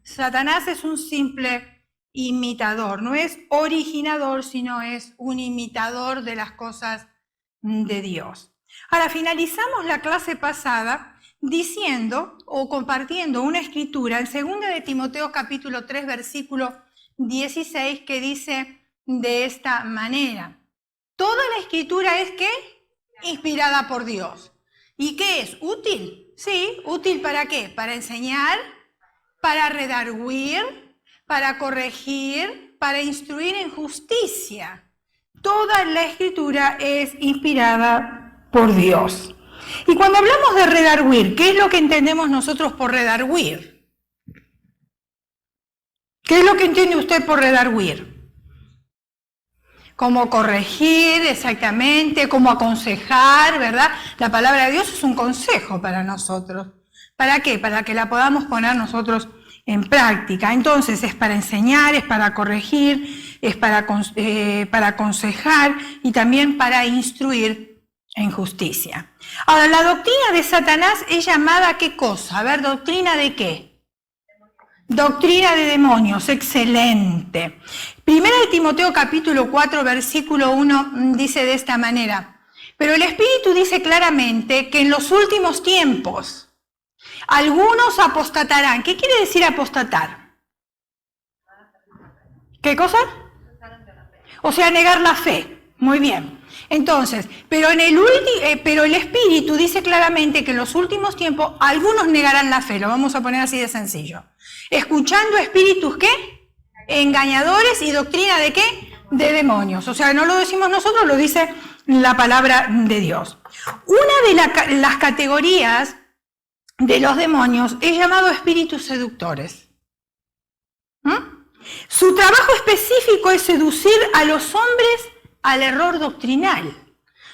Satanás es un simple imitador, no es originador, sino es un imitador de las cosas de Dios. Ahora, finalizamos la clase pasada diciendo o compartiendo una escritura en 2 de Timoteo capítulo 3, versículo 16, que dice de esta manera: toda la escritura es ¿qué? Inspirada por Dios. ¿Y qué es? ¿Útil? Sí, ¿útil para qué? Para enseñar, para redarguir, para corregir, para instruir en justicia. Toda la escritura es inspirada por Dios. Y cuando hablamos de redarguir, ¿qué es lo que entendemos nosotros por redarguir? ¿Qué es lo que entiende usted por redarguir? Cómo corregir exactamente, cómo aconsejar, ¿verdad? La palabra de Dios es un consejo para nosotros. ¿Para qué? Para que la podamos poner nosotros en práctica. Entonces es para enseñar, es para corregir, es para aconsejar y también para instruir en justicia. Ahora, la doctrina de Satanás es llamada ¿qué cosa? A ver, ¿doctrina de qué? Doctrina de demonios, excelente. Primera de Timoteo capítulo 4, versículo 1 dice de esta manera: pero el Espíritu dice claramente que en los últimos tiempos algunos apostatarán. ¿Qué quiere decir apostatar? ¿Qué cosa? O sea, negar la fe. Muy bien. Entonces, pero el Espíritu dice claramente que en los últimos tiempos algunos negarán la fe. Lo vamos a poner así de sencillo. Escuchando espíritus, ¿qué? Engañadores, y doctrina de ¿qué? De demonios. O sea, no lo decimos nosotros, lo dice la palabra de Dios. Una de las categorías de los demonios es llamado espíritus seductores. Su trabajo específico es seducir a los hombres al error doctrinal.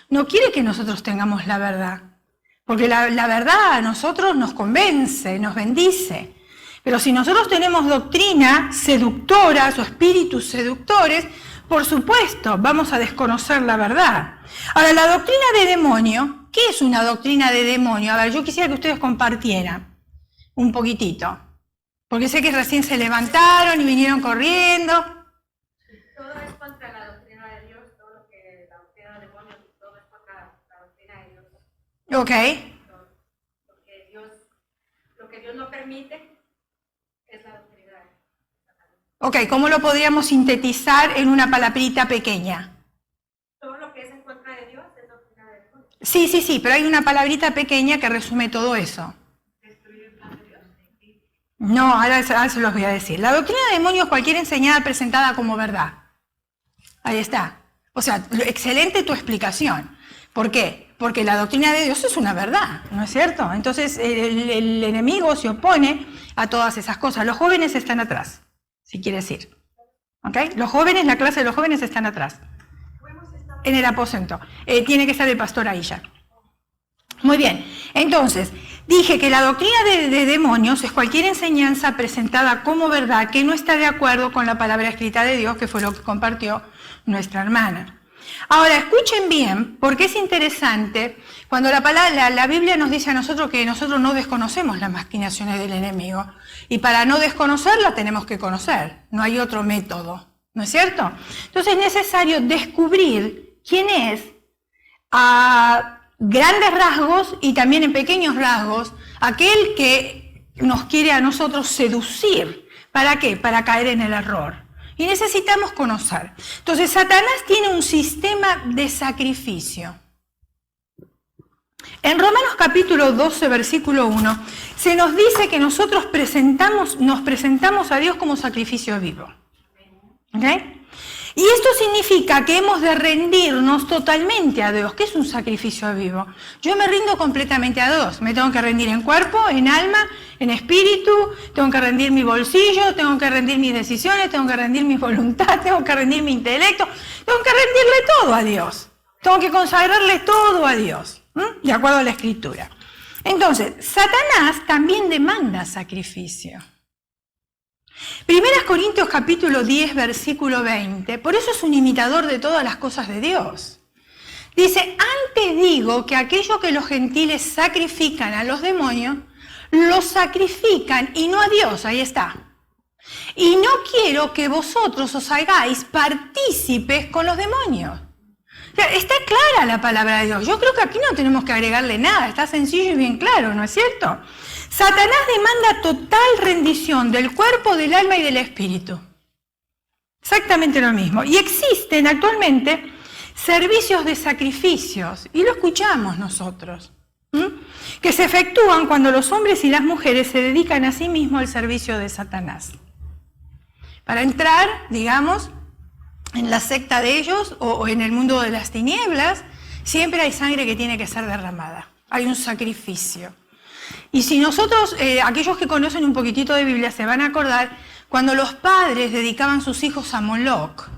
No quiere que nosotros tengamos la verdad, porque la verdad a nosotros nos convence, nos bendice. Pero si nosotros tenemos doctrina seductoras o espíritus seductores, por supuesto, vamos a desconocer la verdad. Ahora, la doctrina de demonio, ¿qué es una doctrina de demonio? A ver, yo quisiera que ustedes compartieran un poquitito, porque sé que recién se levantaron y vinieron corriendo. Todo es contra la doctrina de Dios, todo lo que la doctrina de demonio, todo es contra la doctrina de Dios. Ok. Lo que Dios no permite es la doctrina de Satanás. Ok, ¿cómo lo podríamos sintetizar en una palabrita pequeña? Todo lo que es en contra de Dios es doctrina de Dios. Sí, pero hay una palabrita pequeña que resume todo eso. Destruir el plan de Dios. No, ahora se los voy a decir. La doctrina de demonios es cualquier enseñanza presentada como verdad. Ahí está. O sea, excelente tu explicación. ¿Por qué? Porque la doctrina de Dios es una verdad, ¿no es cierto? Entonces el enemigo se opone a todas esas cosas. Los jóvenes están atrás, si quieres ir. ¿Ok? Los jóvenes, la clase de los jóvenes están atrás. En el aposento. Tiene que estar el pastor ahí ya. Muy bien. Entonces, dije que la doctrina de demonios es cualquier enseñanza presentada como verdad que no está de acuerdo con la palabra escrita de Dios, que fue lo que compartió nuestra hermana. Ahora, escuchen bien, porque es interesante cuando la Biblia nos dice a nosotros que nosotros no desconocemos las maquinaciones del enemigo. Y para no desconocerla tenemos que conocer. No hay otro método, ¿no es cierto? Entonces es necesario descubrir quién es, a grandes rasgos y también en pequeños rasgos, aquel que nos quiere a nosotros seducir. ¿Para qué? Para caer en el error. Y necesitamos conocer. Entonces, Satanás tiene un sistema de sacrificio. En Romanos capítulo 12, versículo 1, se nos dice que nosotros nos presentamos a Dios como sacrificio vivo. ¿Okay? Y esto significa que hemos de rendirnos totalmente a Dios. ¿Qué es un sacrificio vivo? Yo me rindo completamente a Dios. Me tengo que rendir en cuerpo, en alma, en espíritu, tengo que rendir mi bolsillo, tengo que rendir mis decisiones, tengo que rendir mi voluntad, tengo que rendir mi intelecto, tengo que rendirle todo a Dios. Tengo que consagrarle todo a Dios, de acuerdo a la Escritura. Entonces, Satanás también demanda sacrificio. 1 Corintios capítulo 10, versículo 20, por eso es un imitador de todas las cosas de Dios. Dice, antes digo que aquello que los gentiles sacrifican a los demonios, los sacrifican y no a Dios, ahí está. Y no quiero que vosotros os hagáis partícipes con los demonios. O sea, está clara la palabra de Dios. Yo creo que aquí no tenemos que agregarle nada. Está sencillo y bien claro, ¿no es cierto? Satanás demanda total rendición del cuerpo, del alma y del espíritu. Exactamente lo mismo. Y existen actualmente servicios de sacrificios, y lo escuchamos nosotros, que se efectúan cuando los hombres y las mujeres se dedican a sí mismos al servicio de Satanás. Para entrar, digamos, en la secta de ellos o en el mundo de las tinieblas, siempre hay sangre que tiene que ser derramada. Hay un sacrificio. Y si nosotros, aquellos que conocen un poquitito de Biblia, se van a acordar cuando los padres dedicaban sus hijos a Moloch.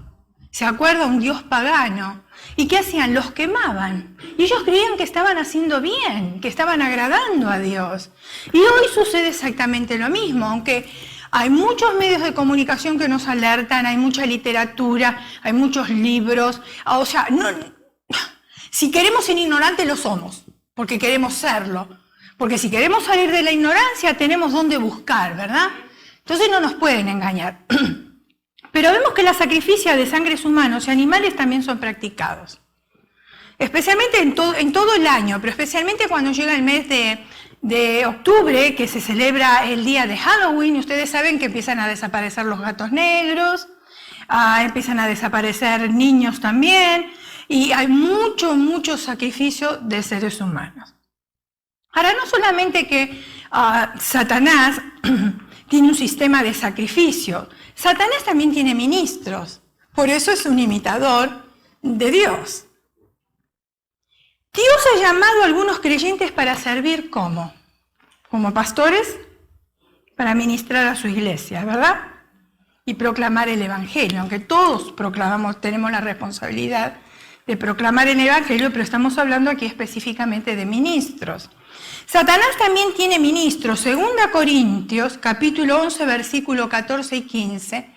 ¿Se acuerda? Un dios pagano. ¿Y qué hacían? Los quemaban. Y ellos creían que estaban haciendo bien, que estaban agradando a Dios. Y hoy sucede exactamente lo mismo, aunque hay muchos medios de comunicación que nos alertan, hay mucha literatura, hay muchos libros. O sea, si queremos ser ignorantes lo somos, porque queremos serlo. Porque si queremos salir de la ignorancia tenemos dónde buscar, ¿verdad? Entonces no nos pueden engañar. Pero vemos que la sacrificio de sangres humanos y animales también son practicados. Especialmente en todo el año, pero especialmente cuando llega el mes de octubre, que se celebra el día de Halloween. Ustedes saben que empiezan a desaparecer los gatos negros, empiezan a desaparecer niños también, y hay mucho sacrificio de seres humanos. Ahora, no solamente que Satanás tiene un sistema de sacrificio, Satanás también tiene ministros, por eso es un imitador de Dios. Dios ha llamado a algunos creyentes para servir ¿cómo? Como pastores, para ministrar a su iglesia, ¿verdad? Y proclamar el Evangelio, aunque todos tenemos la responsabilidad de proclamar el Evangelio, pero estamos hablando aquí específicamente de ministros. Satanás también tiene ministros. 2 Corintios, capítulo 11, versículo 14 y 15,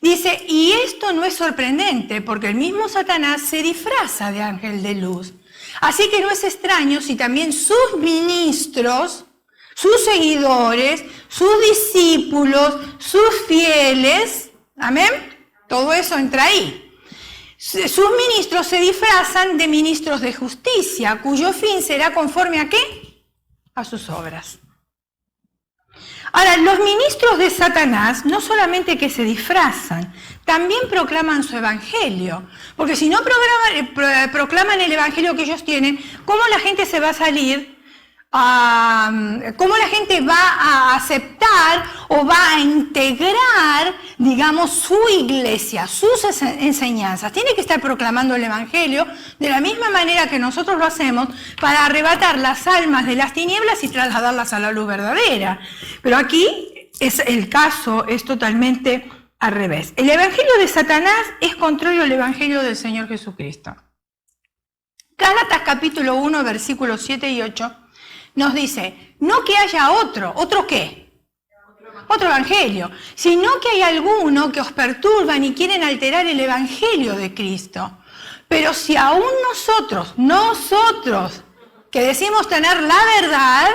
dice, y esto no es sorprendente, porque el mismo Satanás se disfraza de ángel de luz. Así que no es extraño si también sus ministros, sus seguidores, sus discípulos, sus fieles, amén, todo eso entra ahí. Sus ministros se disfrazan de ministros de justicia, cuyo fin será conforme ¿a qué? A sus obras. Ahora, los ministros de Satanás no solamente que se disfrazan, también proclaman su evangelio. Porque si no proclaman el evangelio que ellos tienen, ¿cómo la gente se va a salir? ¿Cómo la gente va a aceptar o va a integrar, digamos, su iglesia, sus enseñanzas? Tiene que estar proclamando el evangelio de la misma manera que nosotros lo hacemos para arrebatar las almas de las tinieblas y trasladarlas a la luz verdadera. Pero aquí el caso es totalmente al revés. El evangelio de Satanás es contrario al evangelio del Señor Jesucristo. Gálatas capítulo 1, versículos 7 y 8 nos dice, no que haya ¿otro qué? Otro evangelio, sino que hay alguno que os perturban y quieren alterar el evangelio de Cristo. Pero si aún nosotros, que decimos tener la verdad,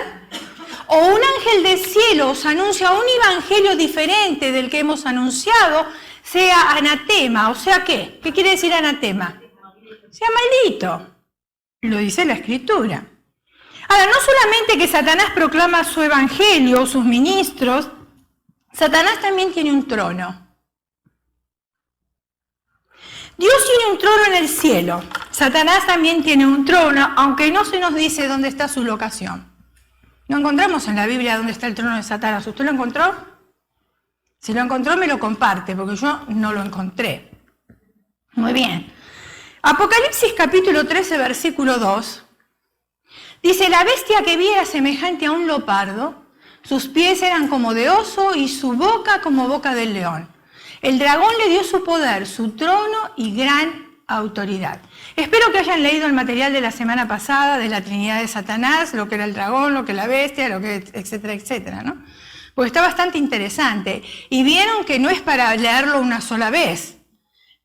o un ángel del cielo os anuncia un evangelio diferente del que hemos anunciado, sea anatema, o sea, ¿qué? ¿Qué quiere decir anatema? Sea maldito. Lo dice la Escritura. Ahora, no solamente que Satanás proclama su evangelio, sus ministros, Satanás también tiene un trono. Dios tiene un trono en el cielo. Satanás también tiene un trono, aunque no se nos dice dónde está su locación. No encontramos en la Biblia dónde está el trono de Satanás. ¿Usted lo encontró? Si lo encontró, me lo comparte, porque yo no lo encontré. Muy bien. Apocalipsis capítulo 13, versículo 2. Dice, la bestia que vi era semejante a un leopardo, sus pies eran como de oso y su boca como boca del león. El dragón le dio su poder, su trono y gran autoridad. Espero que hayan leído el material de la semana pasada de la Trinidad de Satanás, lo que era el dragón, lo que la bestia, lo que etcétera, etcétera, ¿no? Porque está bastante interesante. Y vieron que no es para leerlo una sola vez.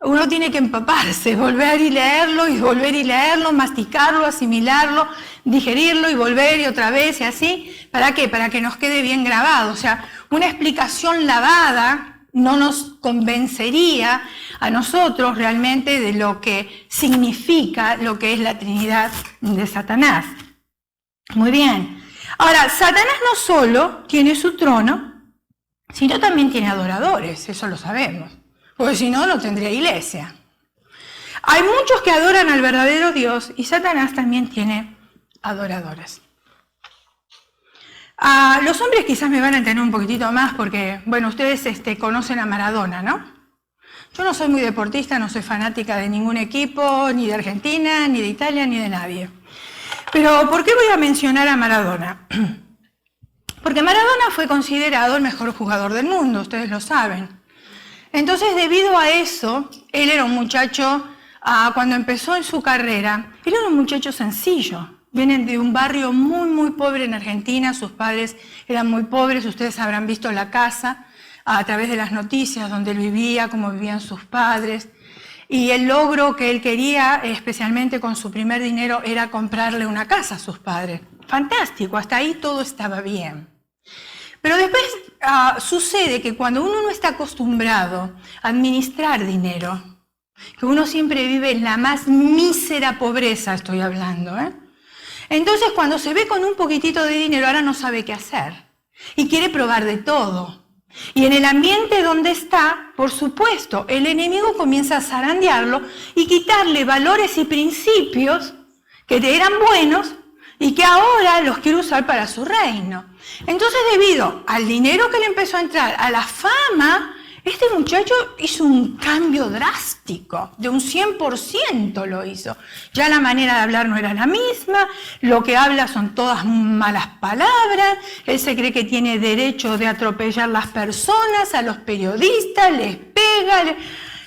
Uno tiene que empaparse, volver y leerlo, masticarlo, asimilarlo, digerirlo y volver y otra vez y así. ¿Para qué? Para que nos quede bien grabado. O sea, una explicación lavada no nos convencería a nosotros realmente de lo que significa lo que es la Trinidad de Satanás. Muy bien. Ahora, Satanás no solo tiene su trono, sino también tiene adoradores, eso lo sabemos. Porque si no, no tendría iglesia. Hay muchos que adoran al verdadero Dios y Satanás también tiene adoradores. Los hombres quizás me van a entender un poquitito más porque, bueno, ustedes conocen a Maradona, ¿no? Yo no soy muy deportista, no soy fanática de ningún equipo, ni de Argentina, ni de Italia, ni de nadie. Pero, ¿por qué voy a mencionar a Maradona? Porque Maradona fue considerado el mejor jugador del mundo, ustedes lo saben. Entonces, debido a eso, él era un muchacho, cuando empezó en su carrera, él era un muchacho sencillo. Vienen de un barrio muy, muy pobre en Argentina, sus padres eran muy pobres, ustedes habrán visto la casa a través de las noticias donde él vivía, cómo vivían sus padres. Y el logro que él quería, especialmente con su primer dinero, era comprarle una casa a sus padres. Fantástico, hasta ahí todo estaba bien. Pero después sucede que cuando uno no está acostumbrado a administrar dinero, que uno siempre vive en la más mísera pobreza, estoy hablando, entonces cuando se ve con un poquitito de dinero, ahora no sabe qué hacer y quiere probar de todo. Y en el ambiente donde está, por supuesto, el enemigo comienza a zarandearlo y quitarle valores y principios que eran buenos y que ahora los quiere usar para su reino. Entonces, debido al dinero que le empezó a entrar, a la fama, este muchacho hizo un cambio drástico, de un 100% lo hizo. Ya la manera de hablar no era la misma, lo que habla son todas malas palabras, él se cree que tiene derecho de atropellar las personas, a los periodistas, les pega.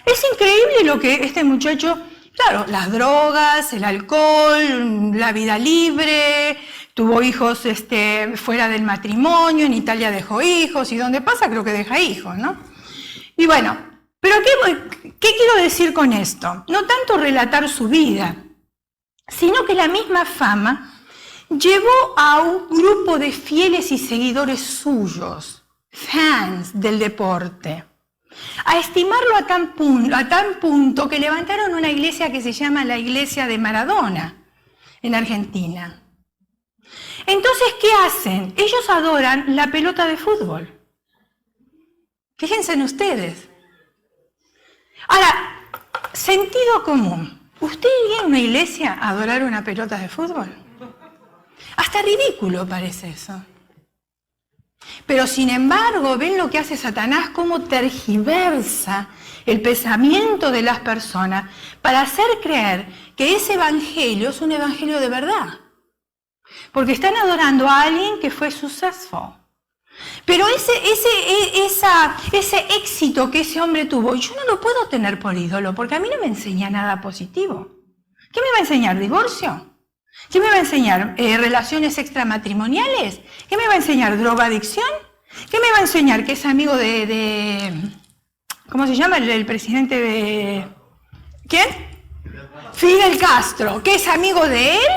Es increíble lo que este muchacho... Claro, las drogas, el alcohol, la vida libre, tuvo hijos fuera del matrimonio, en Italia dejó hijos, y donde pasa creo que deja hijos, ¿no? Y bueno, pero ¿qué quiero decir con esto? No tanto relatar su vida, sino que la misma fama llevó a un grupo de fieles y seguidores suyos, fans del deporte, a estimarlo a tal punto que levantaron una iglesia que se llama la Iglesia de Maradona, en Argentina. Entonces, ¿qué hacen? Ellos adoran la pelota de fútbol. Fíjense en ustedes. Ahora, sentido común. ¿Usted iría a una iglesia a adorar una pelota de fútbol? Hasta ridículo parece eso. Pero sin embargo, ven lo que hace Satanás, cómo tergiversa el pensamiento de las personas para hacer creer que ese evangelio es un evangelio de verdad. Porque están adorando a alguien que fue successful. Pero ese éxito que ese hombre tuvo, yo no lo puedo tener por ídolo, porque a mí no me enseña nada positivo. ¿Qué me va a enseñar? ¿Divorcio? ¿Qué me va a enseñar? ¿Relaciones extramatrimoniales? ¿Qué me va a enseñar? ¿Drogadicción? ¿Qué me va a enseñar? ¿Que es amigo de ¿cómo se llama? El presidente de... ¿Quién? Fidel Castro. ¿Que es amigo de él?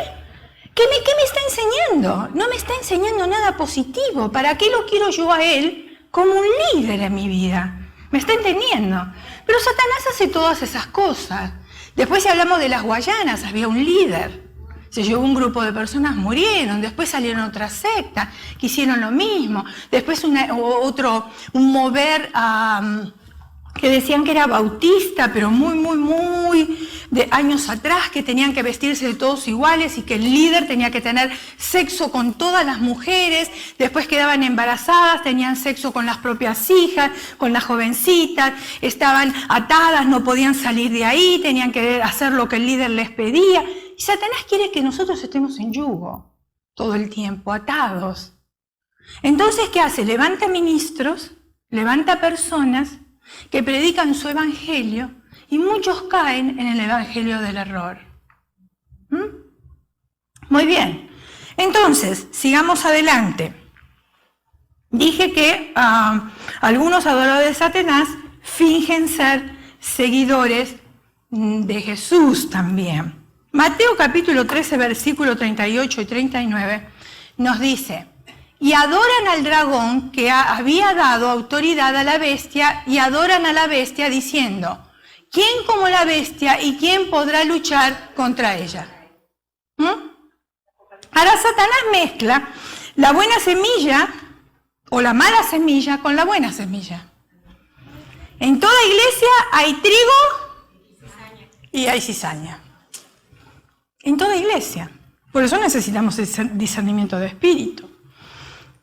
¿Qué me está enseñando? No me está enseñando nada positivo. ¿Para qué lo quiero yo a él como un líder en mi vida? ¿Me está entendiendo? Pero Satanás hace todas esas cosas. Después, si hablamos de las Guayanas, había un líder. Se llevó un grupo de personas, murieron. Después salieron otras sectas que hicieron lo mismo. Después un mover que decían que era bautista, pero muy de años atrás, que tenían que vestirse de todos iguales y que el líder tenía que tener sexo con todas las mujeres. Después quedaban embarazadas, tenían sexo con las propias hijas, con las jovencitas, estaban atadas, no podían salir de ahí, tenían que hacer lo que el líder les pedía. Y Satanás quiere que nosotros estemos en yugo todo el tiempo, atados. Entonces, ¿qué hace? Levanta ministros, levanta personas que predican su evangelio y muchos caen en el evangelio del error. Muy bien. Entonces, sigamos adelante. Dije que algunos adoradores de Satanás fingen ser seguidores de Jesús también. Mateo capítulo 13, versículo 38 y 39 nos dice: y adoran al dragón que había dado autoridad a la bestia, y adoran a la bestia diciendo: ¿quién como la bestia y quién podrá luchar contra ella? Ahora Satanás mezcla la buena semilla o la mala semilla con la buena semilla. En toda iglesia hay trigo y hay cizaña. En toda iglesia. Por eso necesitamos ese discernimiento de espíritu.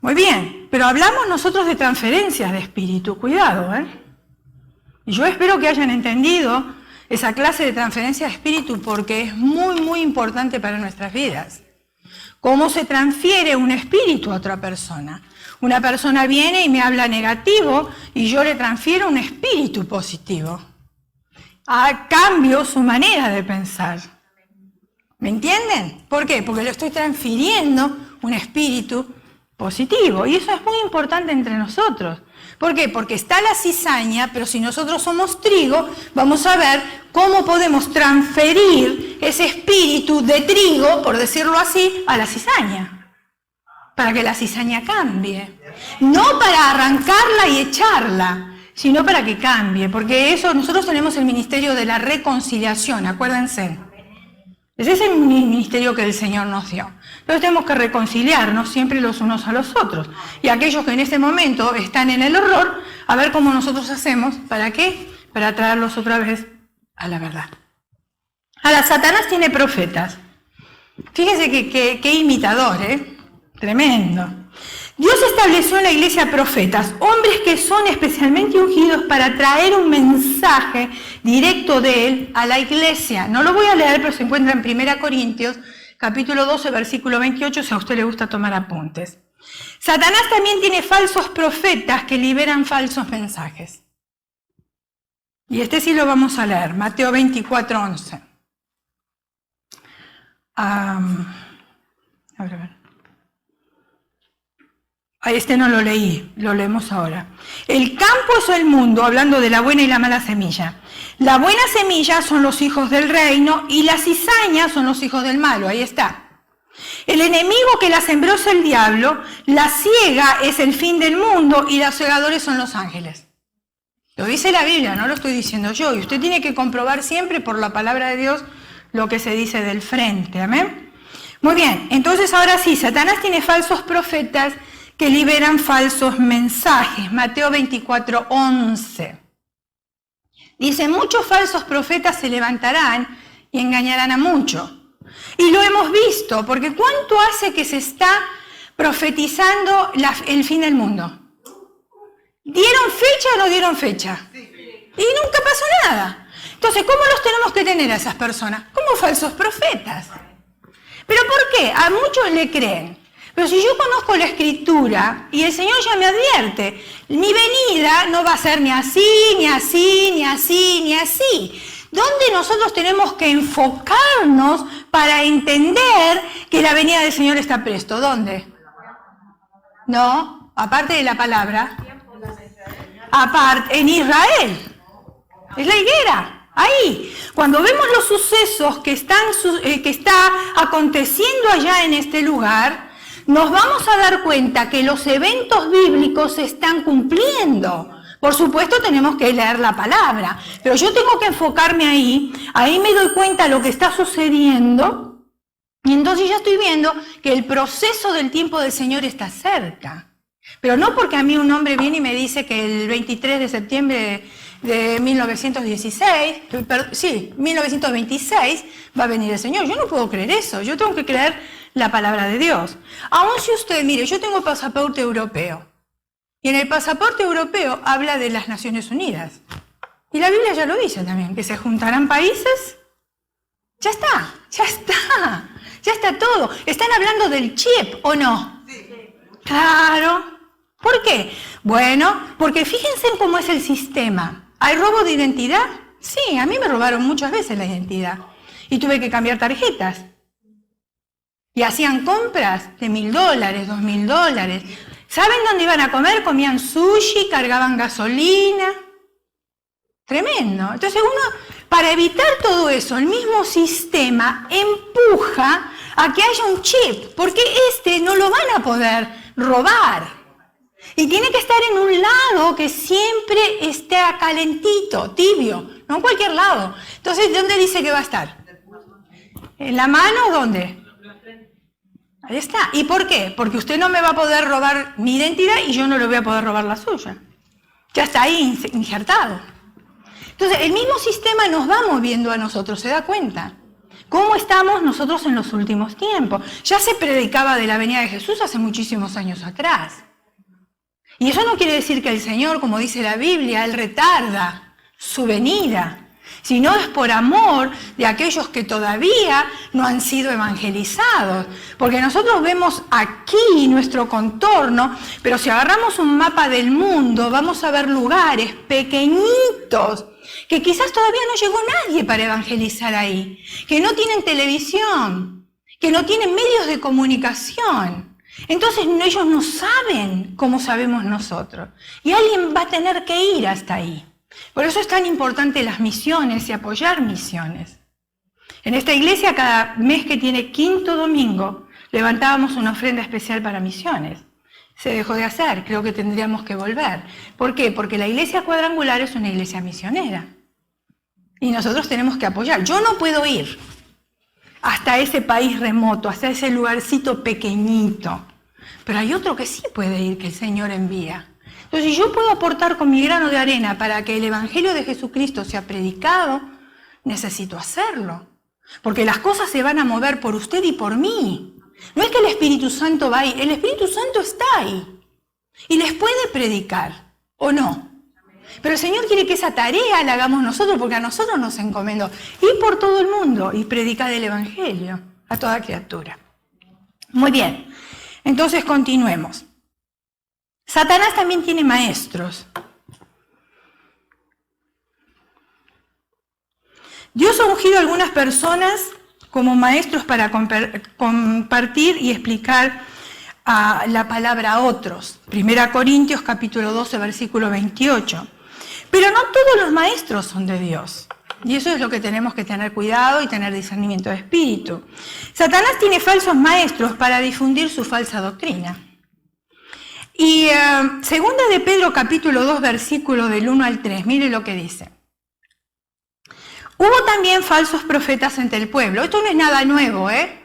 Muy bien, pero hablamos nosotros de transferencias de espíritu. Cuidado, ¿eh? Y yo espero que hayan entendido esa clase de transferencia de espíritu, porque es muy, muy importante para nuestras vidas. ¿Cómo se transfiere un espíritu a otra persona? Una persona viene y me habla negativo y yo le transfiero un espíritu positivo. Cambio su manera de pensar. ¿Me entienden? ¿Por qué? Porque le estoy transfiriendo un espíritu positivo. Y eso es muy importante entre nosotros. ¿Por qué? Porque está la cizaña, pero si nosotros somos trigo, vamos a ver cómo podemos transferir ese espíritu de trigo, por decirlo así, a la cizaña. Para que la cizaña cambie. No para arrancarla y echarla, sino para que cambie. Porque eso, nosotros tenemos el ministerio de la reconciliación, acuérdense. Ese es el ministerio que el Señor nos dio. Entonces tenemos que reconciliarnos siempre los unos a los otros. Y aquellos que en este momento están en el error, a ver cómo nosotros hacemos. ¿Para qué? Para traerlos otra vez a la verdad. Ahora, Satanás tiene profetas. Fíjense qué imitador, ¿eh? Tremendo. Dios estableció en la iglesia profetas, hombres que son especialmente ungidos para traer un mensaje directo de Él a la iglesia. No lo voy a leer, pero se encuentra en 1 Corintios, capítulo 12, versículo 28, si a usted le gusta tomar apuntes. Satanás también tiene falsos profetas que liberan falsos mensajes. Y este sí lo vamos a leer, Mateo 24, 11. A ver. Este no lo leí, lo leemos ahora. El campo es el mundo, hablando de la buena y la mala semilla. La buena semilla son los hijos del reino y la cizaña son los hijos del malo, ahí está. El enemigo que la sembró es el diablo, la ciega es el fin del mundo y los segadores son los ángeles. Lo dice la Biblia, no lo estoy diciendo yo, y usted tiene que comprobar siempre por la palabra de Dios lo que se dice del frente, ¿amén? Muy bien, entonces ahora sí, Satanás tiene falsos profetas que liberan falsos mensajes. Mateo 24, 11. Dice, muchos falsos profetas se levantarán y engañarán a muchos. Y lo hemos visto, porque ¿cuánto hace que se está profetizando el fin del mundo? ¿Dieron fecha o no dieron fecha? Y nunca pasó nada. Entonces, ¿cómo los tenemos que tener a esas personas? Como falsos profetas. ¿Pero por qué? A muchos le creen. Pero si yo conozco la Escritura y el Señor ya me advierte, mi venida no va a ser ni así, ni así, ni así, ni así. ¿Dónde nosotros tenemos que enfocarnos para entender que la venida del Señor está presto? ¿Dónde? No, aparte de la palabra. Aparte, en Israel. Es la higuera. Ahí, cuando vemos los sucesos que está aconteciendo allá en este lugar, nos vamos a dar cuenta que los eventos bíblicos se están cumpliendo. Por supuesto tenemos que leer la palabra, pero yo tengo que enfocarme ahí me doy cuenta de lo que está sucediendo, y entonces ya estoy viendo que el proceso del tiempo del Señor está cerca. Pero no porque a mí un hombre viene y me dice que el 23 de septiembre de 1926 va a venir el Señor. Yo no puedo creer eso, yo tengo que creer la palabra de Dios. Aún si usted, mire, yo tengo pasaporte europeo, y en el pasaporte europeo habla de las Naciones Unidas. Y la Biblia ya lo dice también, que se juntarán países. Ya está todo. ¿Están hablando del chip o no? Sí. Claro. ¿Por qué? Bueno, porque fíjense en cómo es el sistema. ¿Hay robo de identidad? Sí, a mí me robaron muchas veces la identidad. Y tuve que cambiar tarjetas. Y hacían compras de $1.000, $2.000. ¿Saben dónde iban a comer? Comían sushi, cargaban gasolina. Tremendo. Entonces para evitar todo eso, el mismo sistema empuja a que haya un chip, porque no lo van a poder robar. Y tiene que estar en un lado que siempre esté calentito, tibio, no en cualquier lado. Entonces, ¿dónde dice que va a estar? ¿En la mano o dónde? Ahí está. ¿Y por qué? Porque usted no me va a poder robar mi identidad y yo no le voy a poder robar la suya. Ya está ahí injertado. Entonces, el mismo sistema nos va moviendo a nosotros, ¿se da cuenta? ¿Cómo estamos nosotros en los últimos tiempos? Ya se predicaba de la venida de Jesús hace muchísimos años atrás. Y eso no quiere decir que el Señor, como dice la Biblia, Él retarda su venida, sino es por amor de aquellos que todavía no han sido evangelizados. Porque nosotros vemos aquí nuestro contorno, pero si agarramos un mapa del mundo, vamos a ver lugares pequeñitos que quizás todavía no llegó nadie para evangelizar ahí, que no tienen televisión, que no tienen medios de comunicación. Entonces ellos no saben cómo sabemos nosotros. Y alguien va a tener que ir hasta ahí. Por eso es tan importante las misiones y apoyar misiones. En esta iglesia, cada mes que tiene quinto domingo, levantábamos una ofrenda especial para misiones. Se dejó de hacer, creo que tendríamos que volver. ¿Por qué? Porque la iglesia cuadrangular es una iglesia misionera. Y nosotros tenemos que apoyar. Yo no puedo ir hasta ese país remoto, hasta ese lugarcito pequeñito. Pero hay otro que sí puede ir, que el Señor envía. Entonces, si yo puedo aportar con mi grano de arena para que el Evangelio de Jesucristo sea predicado, necesito hacerlo. Porque las cosas se van a mover por usted y por mí. No es que el Espíritu Santo va ahí, el Espíritu Santo está ahí. Y les puede predicar, ¿o no? Pero el Señor quiere que esa tarea la hagamos nosotros, porque a nosotros nos encomendó. Ir por todo el mundo y predicar el Evangelio a toda criatura. Muy bien. Entonces continuemos. Satanás también tiene maestros. Dios ha ungido a algunas personas como maestros para compartir y explicar la palabra a otros. 1 Corintios capítulo 12, versículo 28. Pero no todos los maestros son de Dios. Y eso es lo que tenemos que tener cuidado y tener discernimiento de espíritu. Satanás tiene falsos maestros para difundir su falsa doctrina. Y segunda de Pedro capítulo 2, versículo del 1 al 3, mire lo que dice. Hubo también falsos profetas entre el pueblo. Esto no es nada nuevo, ¿eh?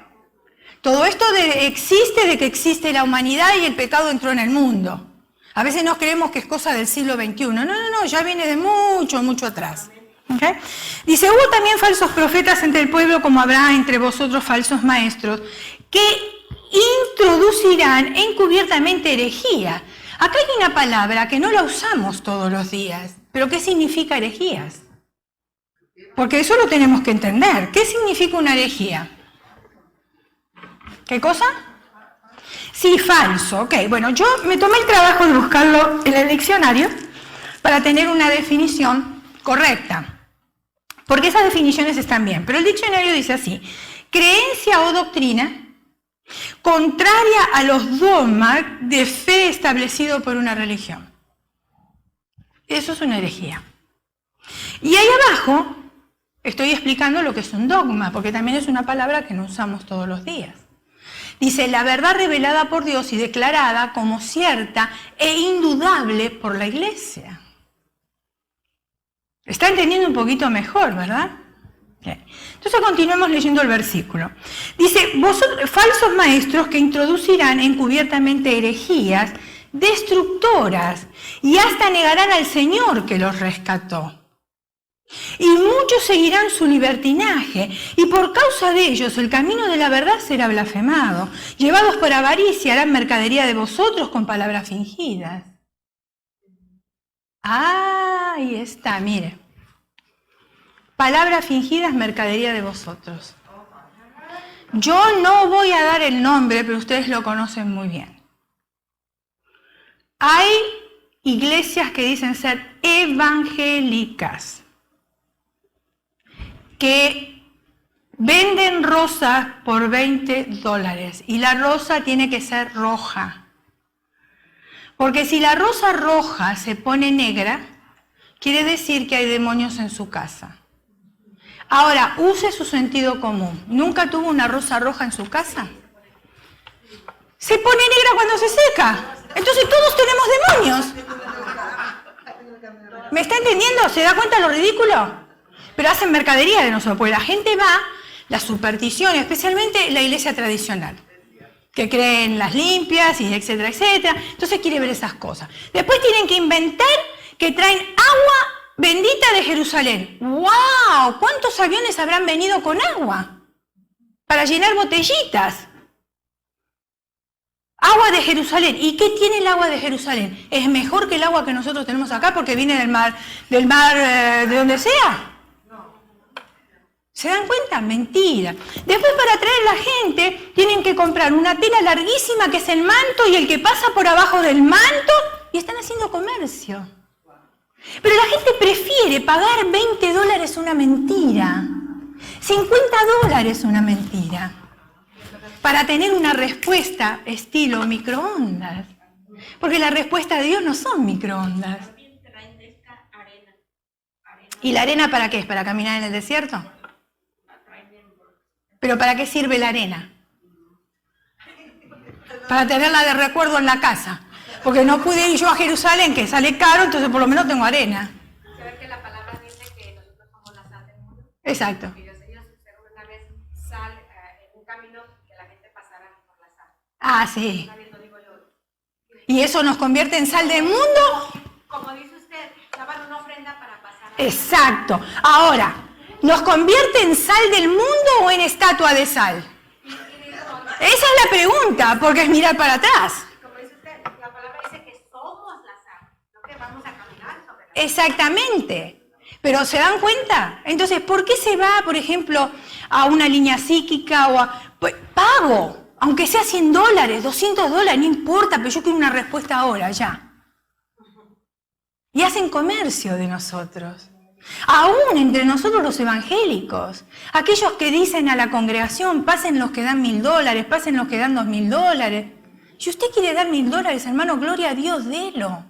Todo esto existe de que existe la humanidad y el pecado entró en el mundo. A veces nos creemos que es cosa del siglo XXI. No, ya viene de mucho, mucho atrás. ¿Okay? Dice, hubo también falsos profetas entre el pueblo, como habrá entre vosotros falsos maestros, que introducirán encubiertamente herejía. Acá hay una palabra que no la usamos todos los días, pero ¿qué significa herejías? Porque eso lo tenemos que entender. ¿Qué significa una herejía? ¿Qué cosa? Sí, falso. Ok, bueno, yo me tomé el trabajo de buscarlo en el diccionario para tener una definición correcta. Porque esas definiciones están bien. Pero el diccionario dice así: creencia o doctrina contraria a los dogmas de fe establecido por una religión. Eso es una herejía. Y ahí abajo estoy explicando lo que es un dogma, porque también es una palabra que no usamos todos los días. Dice, la verdad revelada por Dios y declarada como cierta e indudable por la Iglesia. ¿Está entendiendo un poquito mejor, verdad? Bien. Entonces continuemos leyendo el versículo. Dice, vosotros, falsos maestros que introducirán encubiertamente herejías destructoras y hasta negarán al Señor que los rescató. Y muchos seguirán su libertinaje, y por causa de ellos el camino de la verdad será blasfemado. Llevados por avaricia harán mercadería de vosotros con palabras fingidas. Ahí está, mire. Palabras fingidas, mercadería de vosotros. Yo no voy a dar el nombre, pero ustedes lo conocen muy bien. Hay iglesias que dicen ser evangélicas, que venden rosas por $20 y la rosa tiene que ser roja. Porque si la rosa roja se pone negra, quiere decir que hay demonios en su casa. Ahora, use su sentido común. ¿Nunca tuvo una rosa roja en su casa? Se pone negra cuando se seca. Entonces todos tenemos demonios. ¿Me está entendiendo? ¿Se da cuenta de lo ridículo? Pero hacen mercadería de nosotros, porque la gente va, la superstición, especialmente la iglesia tradicional, que cree en las limpias y etcétera, etcétera. Entonces quiere ver esas cosas. Después tienen que inventar que traen agua bendita de Jerusalén. ¡Wow! ¿Cuántos aviones habrán venido con agua? Para llenar botellitas. Agua de Jerusalén. ¿Y qué tiene el agua de Jerusalén? ¿Es mejor que el agua que nosotros tenemos acá porque viene del mar de donde sea? ¿Se dan cuenta? Mentira. Después, para atraer a la gente, tienen que comprar una tela larguísima que es el manto y el que pasa por abajo del manto, y están haciendo comercio. Pero la gente prefiere pagar $20 una mentira, $50 una mentira, para tener una respuesta estilo microondas. Porque la respuesta de Dios no son microondas. ¿Y la arena para qué es? ¿Para caminar en el desierto? ¿Pero para qué sirve la arena? Para tenerla de recuerdo en la casa. Porque no pude ir yo a Jerusalén, que sale caro, entonces por lo menos tengo arena. ¿Sabes que la palabra dice que nosotros somos la sal del mundo? Exacto. Y Dios hicieron una vez sal en un camino que la gente pasara por la sal. Ah, sí. Una vez lo digo yo. ¿Y eso nos convierte en sal del mundo? Como dice usted, daban una ofrenda para pasar. Exacto. Ahora, ¿nos convierte en sal del mundo o en estatua de sal? Esa es la pregunta, porque es mirar para atrás. Como dice usted, la palabra dice que somos la sal, no que vamos a caminar sobre la sal. Exactamente. Pero ¿se dan cuenta? Entonces, ¿por qué se va, por ejemplo, a una línea psíquica o a... Pues, pago, aunque sea $100, $200, no importa, pero yo quiero una respuesta ahora, ya. Y hacen comercio de nosotros. Aún entre nosotros los evangélicos, aquellos que dicen a la congregación, pasen los que dan $1000, pasen los que dan $2000. Si usted quiere dar $1000, hermano, gloria a Dios, délo.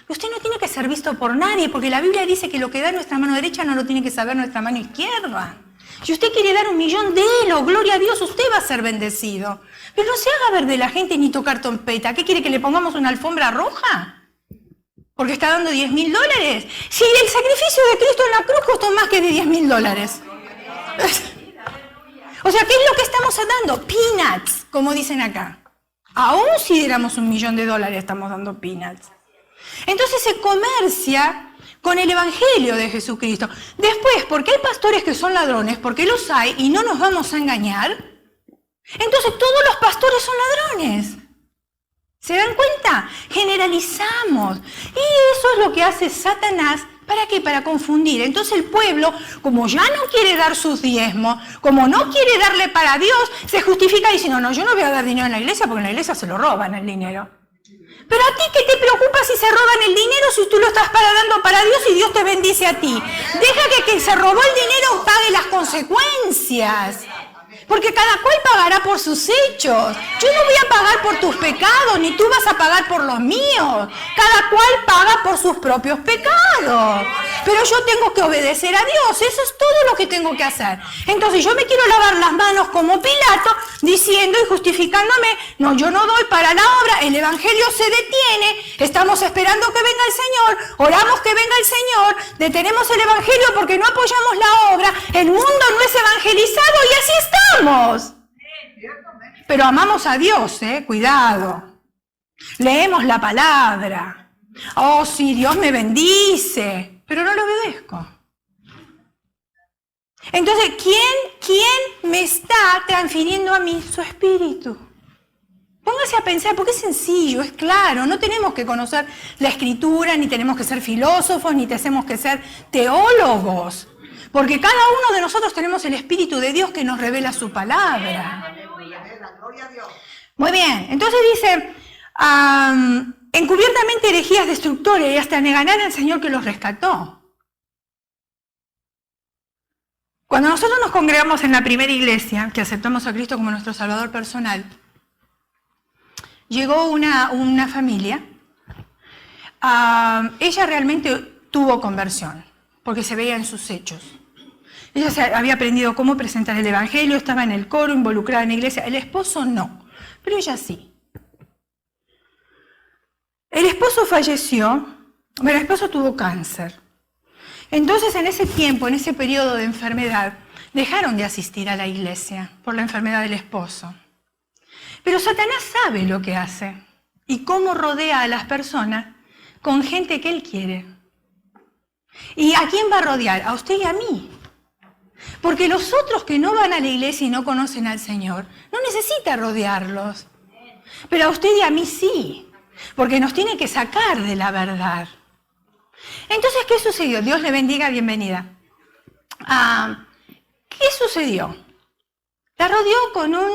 Usted no tiene que ser visto por nadie, porque la Biblia dice que lo que da nuestra mano derecha no lo tiene que saber nuestra mano izquierda. Si usted quiere dar $1.000.000, délo, gloria a Dios, usted va a ser bendecido. Pero no se haga ver de la gente ni tocar trompeta. ¿Qué quiere, que le pongamos una alfombra roja? Porque está dando $10.000. Si el sacrificio de Cristo en la cruz costó más que de $10.000. O sea, ¿qué es lo que estamos dando? Peanuts, como dicen acá. Aún si diéramos $1.000.000, estamos dando peanuts. Entonces se comercia con el Evangelio de Jesucristo. Después, ¿por qué hay pastores que son ladrones? Porque los hay y no nos vamos a engañar. Entonces todos los pastores son ladrones. ¿Se dan cuenta? Generalizamos. Y eso es lo que hace Satanás. ¿Para qué? Para confundir. Entonces el pueblo, como ya no quiere dar sus diezmos, como no quiere darle para Dios, se justifica diciendo, no, yo no voy a dar dinero en la iglesia porque en la iglesia se lo roban el dinero. Pero a ti, ¿qué te preocupa si se roban el dinero si tú lo estás dando para Dios y Dios te bendice a ti? Deja que quien se robó el dinero pague las consecuencias. Porque cada cual pagará por sus hechos. Yo no voy a pagar por tus pecados, ni tú vas a pagar por los míos. Cada cual paga por sus propios pecados. Pero yo tengo que obedecer a Dios. Eso es todo lo que tengo que hacer. Entonces yo me quiero lavar las manos como Pilato, diciendo y justificándome, no, yo no doy para la obra, el Evangelio se detiene, estamos esperando que venga el Señor, oramos que venga el Señor, detenemos el Evangelio porque no apoyamos la obra, el mundo no es evangelizado y así estamos. Pero amamos a Dios, cuidado. Leemos la palabra. Oh, sí, Dios me bendice, pero no lo obedezco. Entonces, ¿quién me está transfiriendo a mí su espíritu? Póngase a pensar, porque es sencillo, es claro, no tenemos que conocer la escritura, ni tenemos que ser filósofos, ni tenemos que ser teólogos, porque cada uno de nosotros tenemos el Espíritu de Dios que nos revela su palabra. Muy bien, entonces dice, encubiertamente herejías destructoras y hasta negarán al Señor que los rescató. Cuando nosotros nos congregamos en la primera iglesia, que aceptamos a Cristo como nuestro Salvador personal, llegó una familia. Ella realmente tuvo conversión, porque se veía en sus hechos. Ella había aprendido cómo presentar el evangelio, estaba en el coro, involucrada en la iglesia. El esposo no, pero ella sí. El esposo falleció, pero el esposo tuvo cáncer. Entonces, en ese tiempo, en ese periodo de enfermedad, dejaron de asistir a la iglesia por la enfermedad del esposo. Pero Satanás sabe lo que hace y cómo rodea a las personas con gente que él quiere. ¿Y a quién va a rodear? A usted y a mí. Porque los otros que no van a la iglesia y no conocen al Señor, no necesita rodearlos. Pero a usted y a mí sí, porque nos tiene que sacar de la verdad. Entonces, ¿qué sucedió? Dios le bendiga, bienvenida. ¿Qué sucedió? La rodeó con un...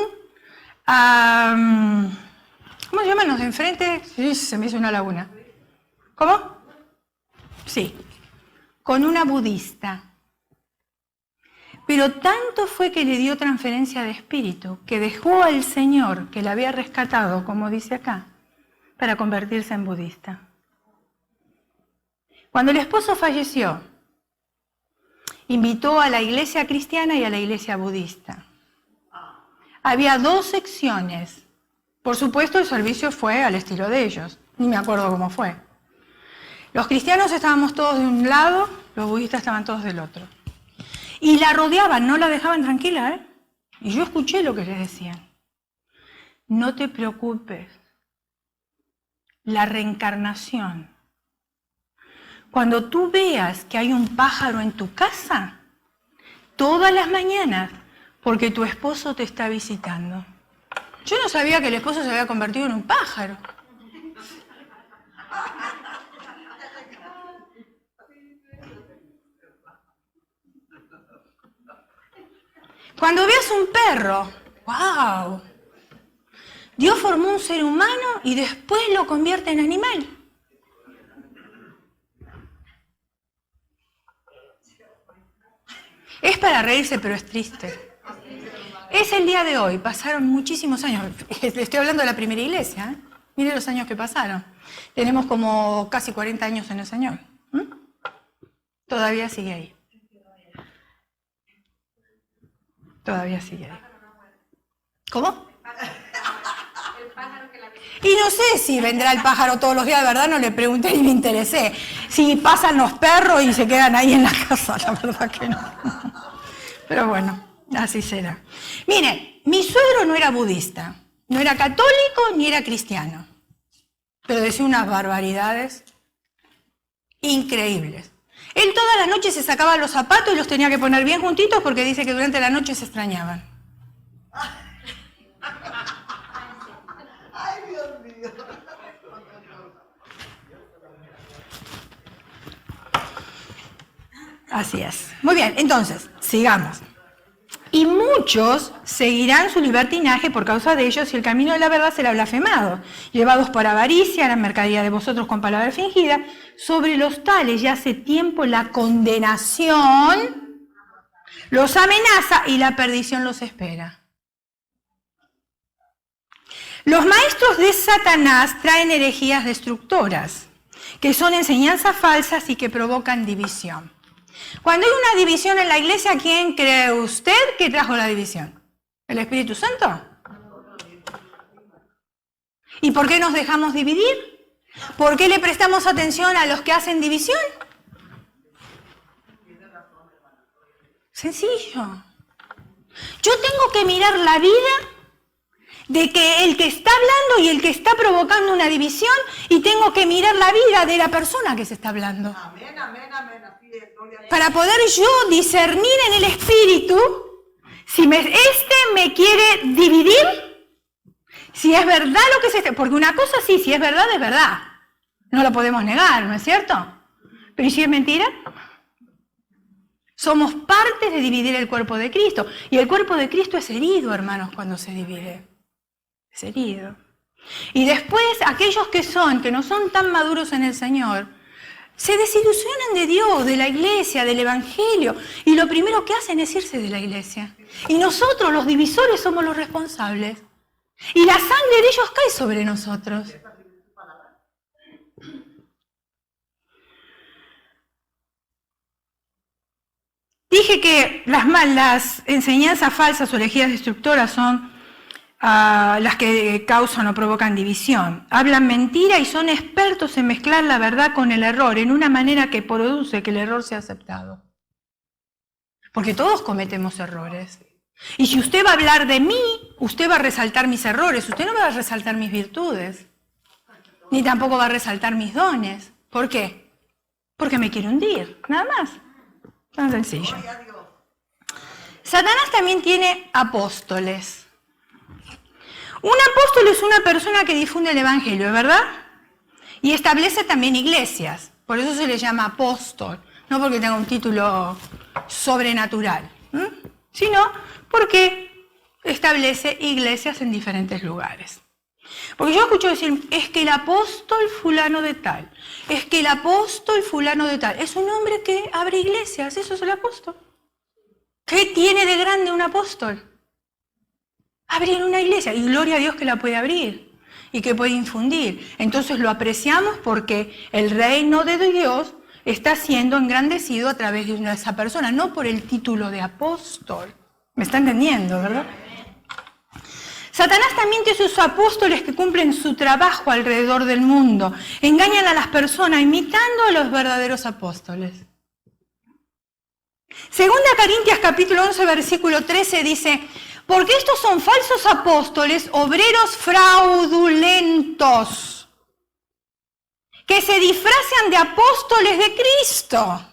¿cómo se llaman los de enfrente? Sí, se me hizo una laguna. ¿Cómo? Sí, con una budista. Pero tanto fue que le dio transferencia de espíritu, que dejó al Señor, que la había rescatado, como dice acá, para convertirse en budista. Cuando el esposo falleció, invitó a la iglesia cristiana y a la iglesia budista. Había 2 secciones. Por supuesto, el servicio fue al estilo de ellos. Ni me acuerdo cómo fue. Los cristianos estábamos todos de un lado, los budistas estaban todos del otro. Y la rodeaban, no la dejaban tranquila, ¿eh? Y yo escuché lo que les decían. No te preocupes. La reencarnación. Cuando tú veas que hay un pájaro en tu casa, todas las mañanas, porque tu esposo te está visitando. Yo no sabía que el esposo se había convertido en un pájaro. Cuando veas un perro, ¡wow! Dios formó un ser humano y después lo convierte en animal. Es para reírse, pero es triste. Es el día de hoy, pasaron muchísimos años. Estoy hablando de la primera iglesia, ¿eh? Mire los años que pasaron. Tenemos como casi 40 años en el Señor. Todavía sigue ahí. Todavía sigue ahí. ¿Cómo? Y no sé si vendrá el pájaro todos los días, de verdad no le pregunté ni me interesé. Si pasan los perros y se quedan ahí en la casa, la verdad que no. Pero bueno, así será. Miren, mi suegro no era budista, no era católico ni era cristiano, pero decía unas barbaridades increíbles. Él toda la noche se sacaba los zapatos y los tenía que poner bien juntitos porque dice que durante la noche se extrañaban. Ay, Dios mío. Así es. Muy bien, entonces, sigamos. Y muchos seguirán su libertinaje por causa de ellos y el camino de la verdad será blasfemado. Llevados por avaricia, la mercadería de vosotros con palabra fingida, sobre los tales ya hace tiempo la condenación los amenaza y la perdición los espera. Los maestros de Satanás traen herejías destructoras, que son enseñanzas falsas y que provocan división. Cuando hay una división en la iglesia, ¿quién cree usted que trajo la división? ¿El Espíritu Santo? ¿Y por qué nos dejamos dividir? ¿Por qué le prestamos atención a los que hacen división? Sencillo. Yo tengo que mirar la vida de que el que está hablando y el que está provocando una división, y tengo que mirar la vida de la persona que se está hablando. Amén, amén, amén. Así es, gloria a Dios. Para poder yo discernir en el espíritu si este me quiere dividir, si es verdad lo que se está... Porque una cosa sí, si es verdad, es verdad. No lo podemos negar, ¿no es cierto? Pero ¿y si es mentira? Somos parte de dividir el cuerpo de Cristo. Y el cuerpo de Cristo es herido, hermanos, cuando se divide. Es herido. Y después, aquellos que no son tan maduros en el Señor, se desilusionan de Dios, de la iglesia, del evangelio. Y lo primero que hacen es irse de la iglesia. Y nosotros, los divisores, somos los responsables. Y la sangre de ellos cae sobre nosotros. Dije que las enseñanzas falsas o herejías destructoras son las que causan o provocan división. Hablan mentira y son expertos en mezclar la verdad con el error en una manera que produce que el error sea aceptado. Porque todos cometemos errores. Y si usted va a hablar de mí, usted va a resaltar mis errores, usted no va a resaltar mis virtudes, ni tampoco va a resaltar mis dones. ¿Por qué? Porque me quiere hundir, nada más. Tan sencillo. Satanás también tiene apóstoles. Un apóstol es una persona que difunde el evangelio, ¿verdad? Y establece también iglesias. Por eso se le llama apóstol. No porque tenga un título sobrenatural, sino porque establece iglesias en diferentes lugares. Porque yo escucho decir, es que el apóstol fulano de tal, es que el apóstol fulano de tal, es un hombre que abre iglesias, eso es el apóstol. ¿Qué tiene de grande un apóstol? Abrir una iglesia, y gloria a Dios que la puede abrir y que puede infundir. Entonces lo apreciamos porque el reino de Dios está siendo engrandecido a través de esa persona, no por el título de apóstol. ¿Me está entendiendo, verdad? Satanás también tiene sus apóstoles que cumplen su trabajo alrededor del mundo. Engañan a las personas imitando a los verdaderos apóstoles. Segunda Corintios capítulo 11, versículo 13 dice, porque estos son falsos apóstoles, obreros fraudulentos, que se disfrazan de apóstoles de Cristo.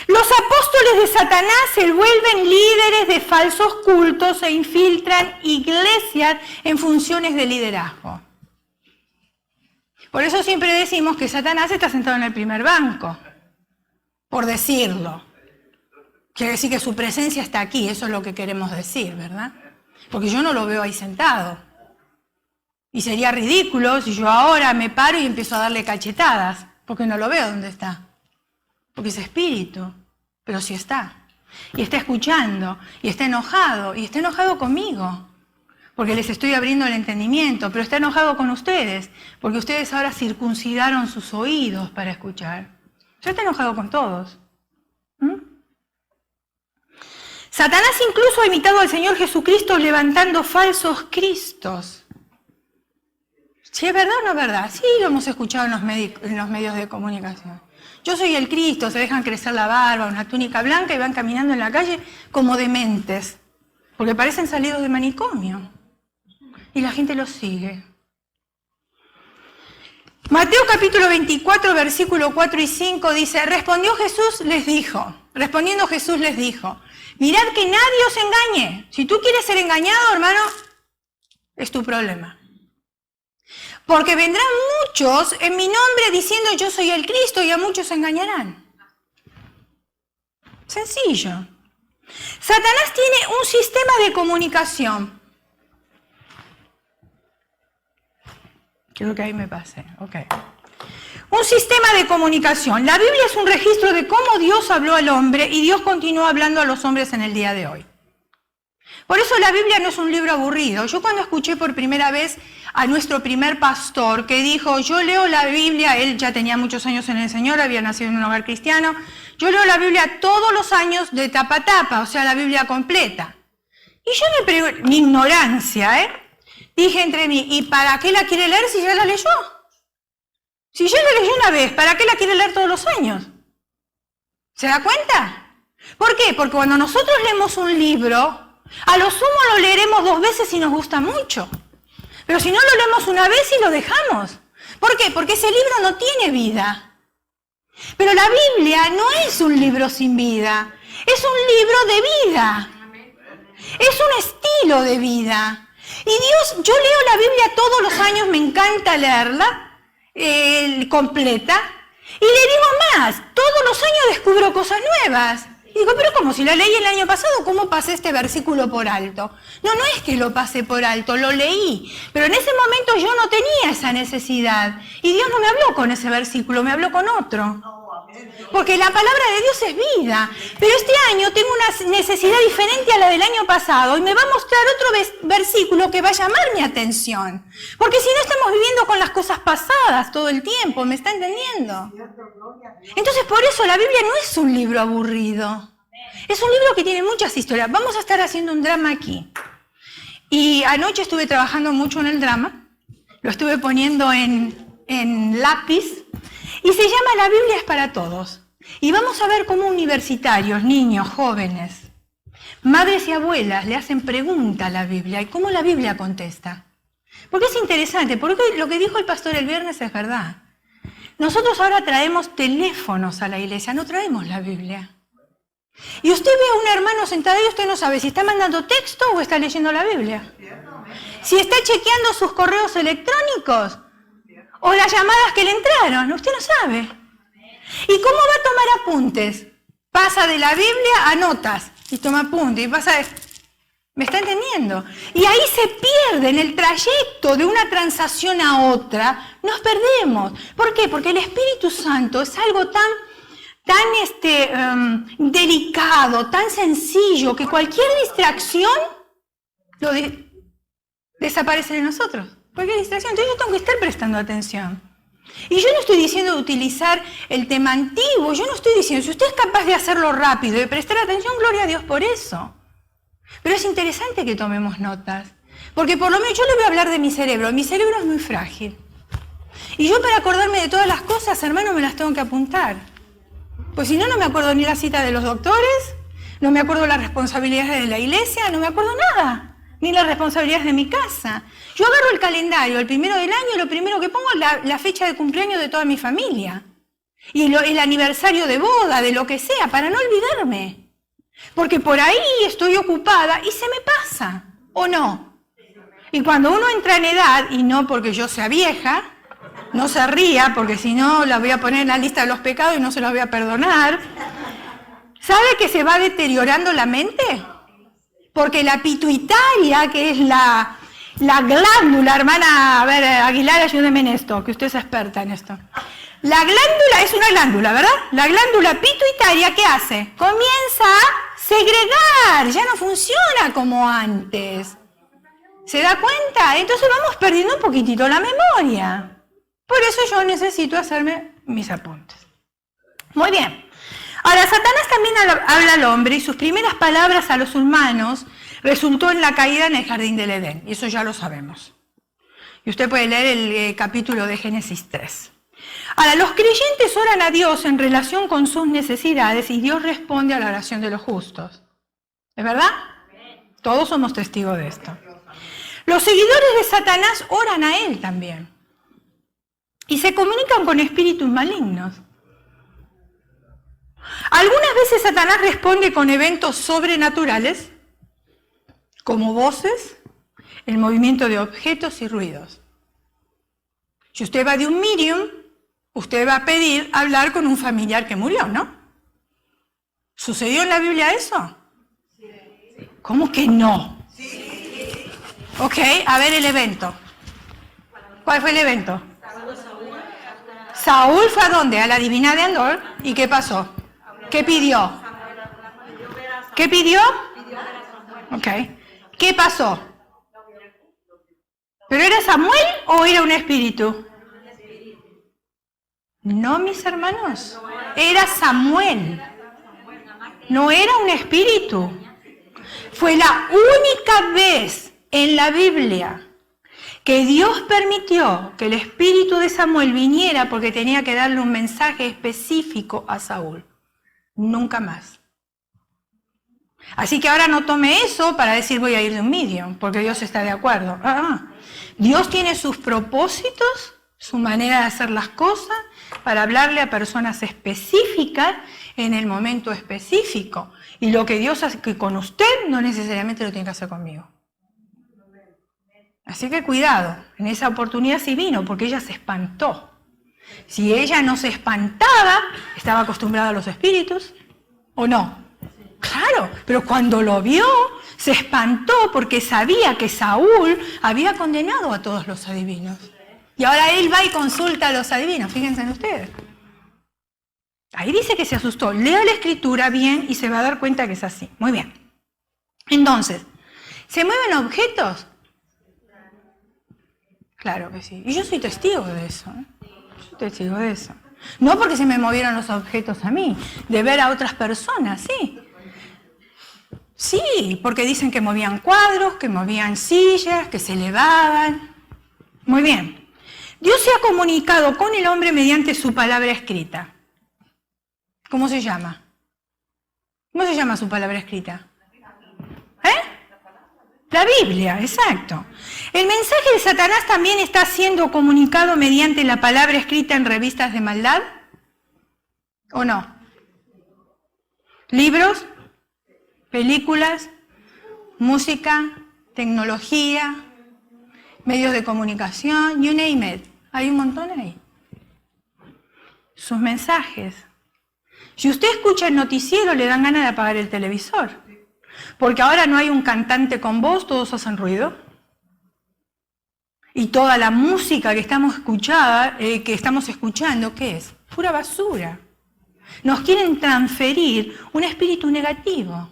Los apóstoles de Satanás se vuelven líderes de falsos cultos e infiltran iglesias en funciones de liderazgo. Por eso siempre decimos que Satanás está sentado en el primer banco, por decirlo. Quiere decir que su presencia está aquí, eso es lo que queremos decir, ¿verdad? Porque yo no lo veo ahí sentado. Y sería ridículo si yo ahora me paro y empiezo a darle cachetadas, porque no lo veo dónde está. Porque es espíritu, pero sí está. Y está escuchando, y está enojado conmigo, porque les estoy abriendo el entendimiento, pero está enojado con ustedes, porque ustedes ahora circuncidaron sus oídos para escuchar. Ya está enojado con todos. Satanás incluso ha imitado al Señor Jesucristo levantando falsos cristos. ¿Sí es verdad o no es verdad? Sí, lo hemos escuchado en los medios de comunicación. Yo soy el Cristo, se dejan crecer la barba, una túnica blanca y van caminando en la calle como dementes, porque parecen salidos de manicomio. Y la gente los sigue. Mateo capítulo 24, versículo 4 y 5 dice, respondiendo Jesús les dijo, mirad que nadie os engañe. Si tú quieres ser engañado, hermano, es tu problema. Porque vendrán muchos en mi nombre diciendo yo soy el Cristo y a muchos engañarán. Sencillo. Satanás tiene un sistema de comunicación. Creo que ahí me pasé. Ok. Un sistema de comunicación. La Biblia es un registro de cómo Dios habló al hombre y Dios continuó hablando a los hombres en el día de hoy. Por eso la Biblia no es un libro aburrido. Yo cuando escuché por primera vez a nuestro primer pastor que dijo, yo leo la Biblia, él ya tenía muchos años en el Señor, había nacido en un hogar cristiano, yo leo la Biblia todos los años de tapa a tapa, o sea, la Biblia completa. Y yo me pregunté, mi ignorancia, dije entre mí, ¿y para qué la quiere leer si ya la leyó? Si ya la leyó una vez, ¿para qué la quiere leer todos los años? ¿Se da cuenta? ¿Por qué? Porque cuando nosotros leemos un libro, a lo sumo lo leeremos 2 veces si nos gusta mucho. Pero si no lo leemos una vez y lo dejamos. ¿Por qué? Porque ese libro no tiene vida. Pero la Biblia no es un libro sin vida. Es un libro de vida. Es un estilo de vida. Y Dios, yo leo la Biblia todos los años, me encanta leerla, completa. Y le digo más, todos los años descubro cosas nuevas. Y digo, pero ¿cómo? Si la leí el año pasado, ¿cómo pasé este versículo por alto? No es que lo pasé por alto, lo leí. Pero en ese momento yo no tenía esa necesidad. Y Dios no me habló con ese versículo, me habló con otro. Porque la palabra de Dios es vida. Pero este año tengo una necesidad diferente a la del año pasado y me va a mostrar otro versículo que va a llamar mi atención. Porque si no estamos viviendo con las cosas pasadas todo el tiempo, ¿me está entendiendo? Entonces por eso la Biblia no es un libro aburrido. Es un libro que tiene muchas historias. Vamos a estar haciendo un drama aquí. Y anoche estuve trabajando mucho en el drama. Lo estuve poniendo en lápiz. Y se llama La Biblia es para todos. Y vamos a ver cómo universitarios, niños, jóvenes, madres y abuelas le hacen pregunta a la Biblia y cómo la Biblia contesta. Porque es interesante, porque lo que dijo el pastor el viernes es verdad. Nosotros ahora traemos teléfonos a la iglesia, no traemos la Biblia. Y usted ve a un hermano sentado y usted no sabe si está mandando texto o está leyendo la Biblia. Si está chequeando sus correos electrónicos o las llamadas que le entraron, usted no sabe. ¿Y cómo va a tomar apuntes? Pasa de la Biblia a notas y toma apuntes y pasa de... ¿Me está entendiendo? Y ahí se pierde en el trayecto de una transacción a otra, nos perdemos. ¿Por qué? Porque el Espíritu Santo es algo tan delicado, tan sencillo, que cualquier distracción desaparece de nosotros. Cualquier distracción. Entonces yo tengo que estar prestando atención. Y yo no estoy diciendo de utilizar el tema antiguo, yo no estoy diciendo, si usted es capaz de hacerlo rápido y de prestar atención, gloria a Dios por eso. Pero es interesante que tomemos notas, porque por lo menos yo le voy a hablar de mi cerebro es muy frágil. Y yo para acordarme de todas las cosas, hermano, me las tengo que apuntar. Pues si no, no me acuerdo ni la cita de los doctores, no me acuerdo las responsabilidades de la iglesia, no me acuerdo nada. Ni las responsabilidades de mi casa. Yo agarro el calendario, el primero del año, y lo primero que pongo es la fecha de cumpleaños de toda mi familia. Y el aniversario de boda, de lo que sea, para no olvidarme. Porque por ahí estoy ocupada y se me pasa, ¿o no? Y cuando uno entra en edad, y no porque yo sea vieja, no se ría, porque si no la voy a poner en la lista de los pecados y no se los voy a perdonar, ¿sabe que se va deteriorando la mente? Porque la pituitaria, que es la glándula, hermana, a ver, Aguilar, ayúdeme en esto, que usted es experta en esto. La glándula es una glándula, ¿verdad? La glándula pituitaria, ¿qué hace? Comienza a segregar, ya no funciona como antes. ¿Se da cuenta? Entonces vamos perdiendo un poquitito la memoria. Por eso yo necesito hacerme mis apuntes. Muy bien. Ahora, Satanás también habla al hombre y sus primeras palabras a los humanos resultó en la caída en el jardín del Edén. Y eso ya lo sabemos. Y usted puede leer el capítulo de Génesis 3. Ahora, los creyentes oran a Dios en relación con sus necesidades y Dios responde a la oración de los justos. ¿Es verdad? Todos somos testigos de esto. Los seguidores de Satanás oran a él también. Y se comunican con espíritus malignos. Algunas veces Satanás responde con eventos sobrenaturales, como voces, el movimiento de objetos y ruidos. Si usted va de un medium, usted va a pedir hablar con un familiar que murió, ¿no? ¿Sucedió en la Biblia eso? ¿Cómo que no? Ok, a ver el evento. ¿Cuál fue el evento? Saúl fue a dónde? A la divina de Andor. ¿Y qué pasó? ¿Qué pidió? ¿Qué pidió? Ok. ¿Qué pasó? ¿Pero era Samuel o era un espíritu? No, mis hermanos. Era Samuel. No era un espíritu. Fue la única vez en la Biblia que Dios permitió que el espíritu de Samuel viniera porque tenía que darle un mensaje específico a Saúl. Nunca más. Así que ahora no tome eso para decir voy a ir de un medium, porque Dios está de acuerdo. Dios tiene sus propósitos, su manera de hacer las cosas, para hablarle a personas específicas en el momento específico. Y lo que Dios hace con usted no necesariamente lo tiene que hacer conmigo. Así que cuidado, en esa oportunidad sí vino, porque ella se espantó. Si ella no se espantaba, estaba acostumbrada a los espíritus, ¿o no? Claro, pero cuando lo vio, se espantó porque sabía que Saúl había condenado a todos los adivinos. Y ahora él va y consulta a los adivinos, fíjense en ustedes. Ahí dice que se asustó. Lea la escritura bien y se va a dar cuenta que es así. Muy bien. Entonces, ¿se mueven objetos? Claro que sí. Y yo soy testigo de eso. Soy testigo de eso. No porque se me movieron los objetos a mí, de ver a otras personas, sí. Sí, porque dicen que movían cuadros, que movían sillas, que se elevaban. Muy bien. Dios se ha comunicado con el hombre mediante su palabra escrita. ¿Cómo se llama? ¿Cómo se llama su palabra escrita? La Biblia, exacto. El mensaje de Satanás también está siendo comunicado mediante la palabra escrita en revistas de maldad, ¿o no? Libros, películas, música, tecnología, medios de comunicación, you name it. Hay un montón ahí. Sus mensajes. Si usted escucha el noticiero, le dan ganas de apagar el televisor. Porque ahora no hay un cantante con voz, todos hacen ruido. Y toda la música que estamos escuchando, ¿qué es? Pura basura. Nos quieren transferir un espíritu negativo.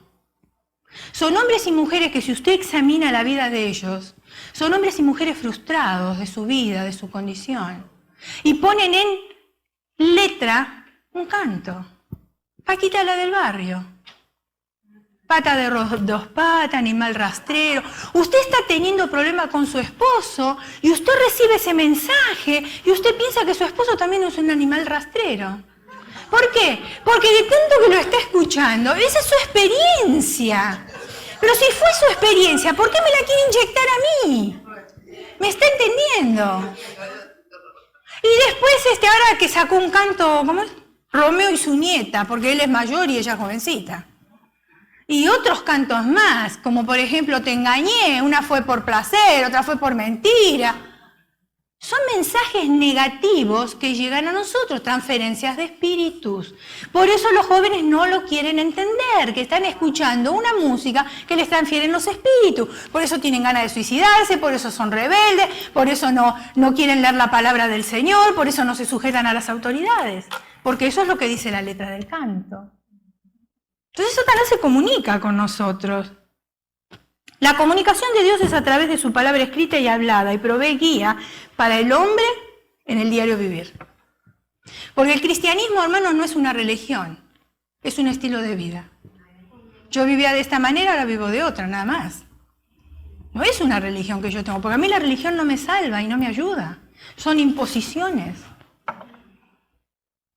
Son hombres y mujeres que, si usted examina la vida de ellos, son hombres y mujeres frustrados de su vida, de su condición. Y ponen en letra un canto. Paquita, la del barrio. Pata de dos patas, animal rastrero. Usted está teniendo problemas con su esposo y usted recibe ese mensaje y usted piensa que su esposo también es un animal rastrero. ¿Por qué? Porque de tanto que lo está escuchando, esa es su experiencia. Pero si fue su experiencia, ¿por qué me la quiere inyectar a mí? ¿Me está entendiendo? Y después, ahora que sacó un canto, ¿cómo es? Romeo y su nieta, porque él es mayor y ella jovencita. Y otros cantos más, como por ejemplo, te engañé, una fue por placer, otra fue por mentira. Son mensajes negativos que llegan a nosotros, transferencias de espíritus. Por eso los jóvenes no lo quieren entender, que están escuchando una música que les transfieren los espíritus. Por eso tienen ganas de suicidarse, por eso son rebeldes, por eso no quieren leer la palabra del Señor, por eso no se sujetan a las autoridades. Porque eso es lo que dice la letra del canto. Entonces Satanás se comunica con nosotros. La comunicación de Dios es a través de su palabra escrita y hablada y provee guía para el hombre en el diario vivir. Porque el cristianismo, hermanos, no es una religión, es un estilo de vida. Yo vivía de esta manera, ahora vivo de otra, nada más. No es una religión que yo tengo, porque a mí la religión no me salva y no me ayuda. Son imposiciones.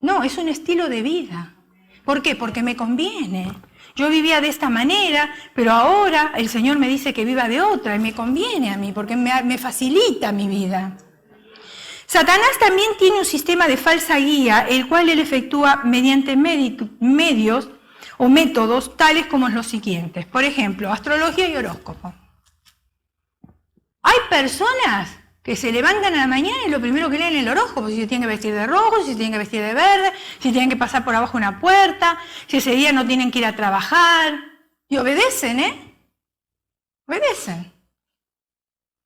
No, es un estilo de vida. ¿Por qué? Porque me conviene. Yo vivía de esta manera, pero ahora el Señor me dice que viva de otra y me conviene a mí, porque me facilita mi vida. Satanás también tiene un sistema de falsa guía, el cual él efectúa mediante medios o métodos tales como los siguientes. Por ejemplo, astrología y horóscopo. Hay personas que se levantan a la mañana y lo primero que leen es el horóscopo, si se tienen que vestir de rojo, si se tienen que vestir de verde, si tienen que pasar por abajo una puerta, si ese día no tienen que ir a trabajar. Y obedecen, ¿eh? Obedecen.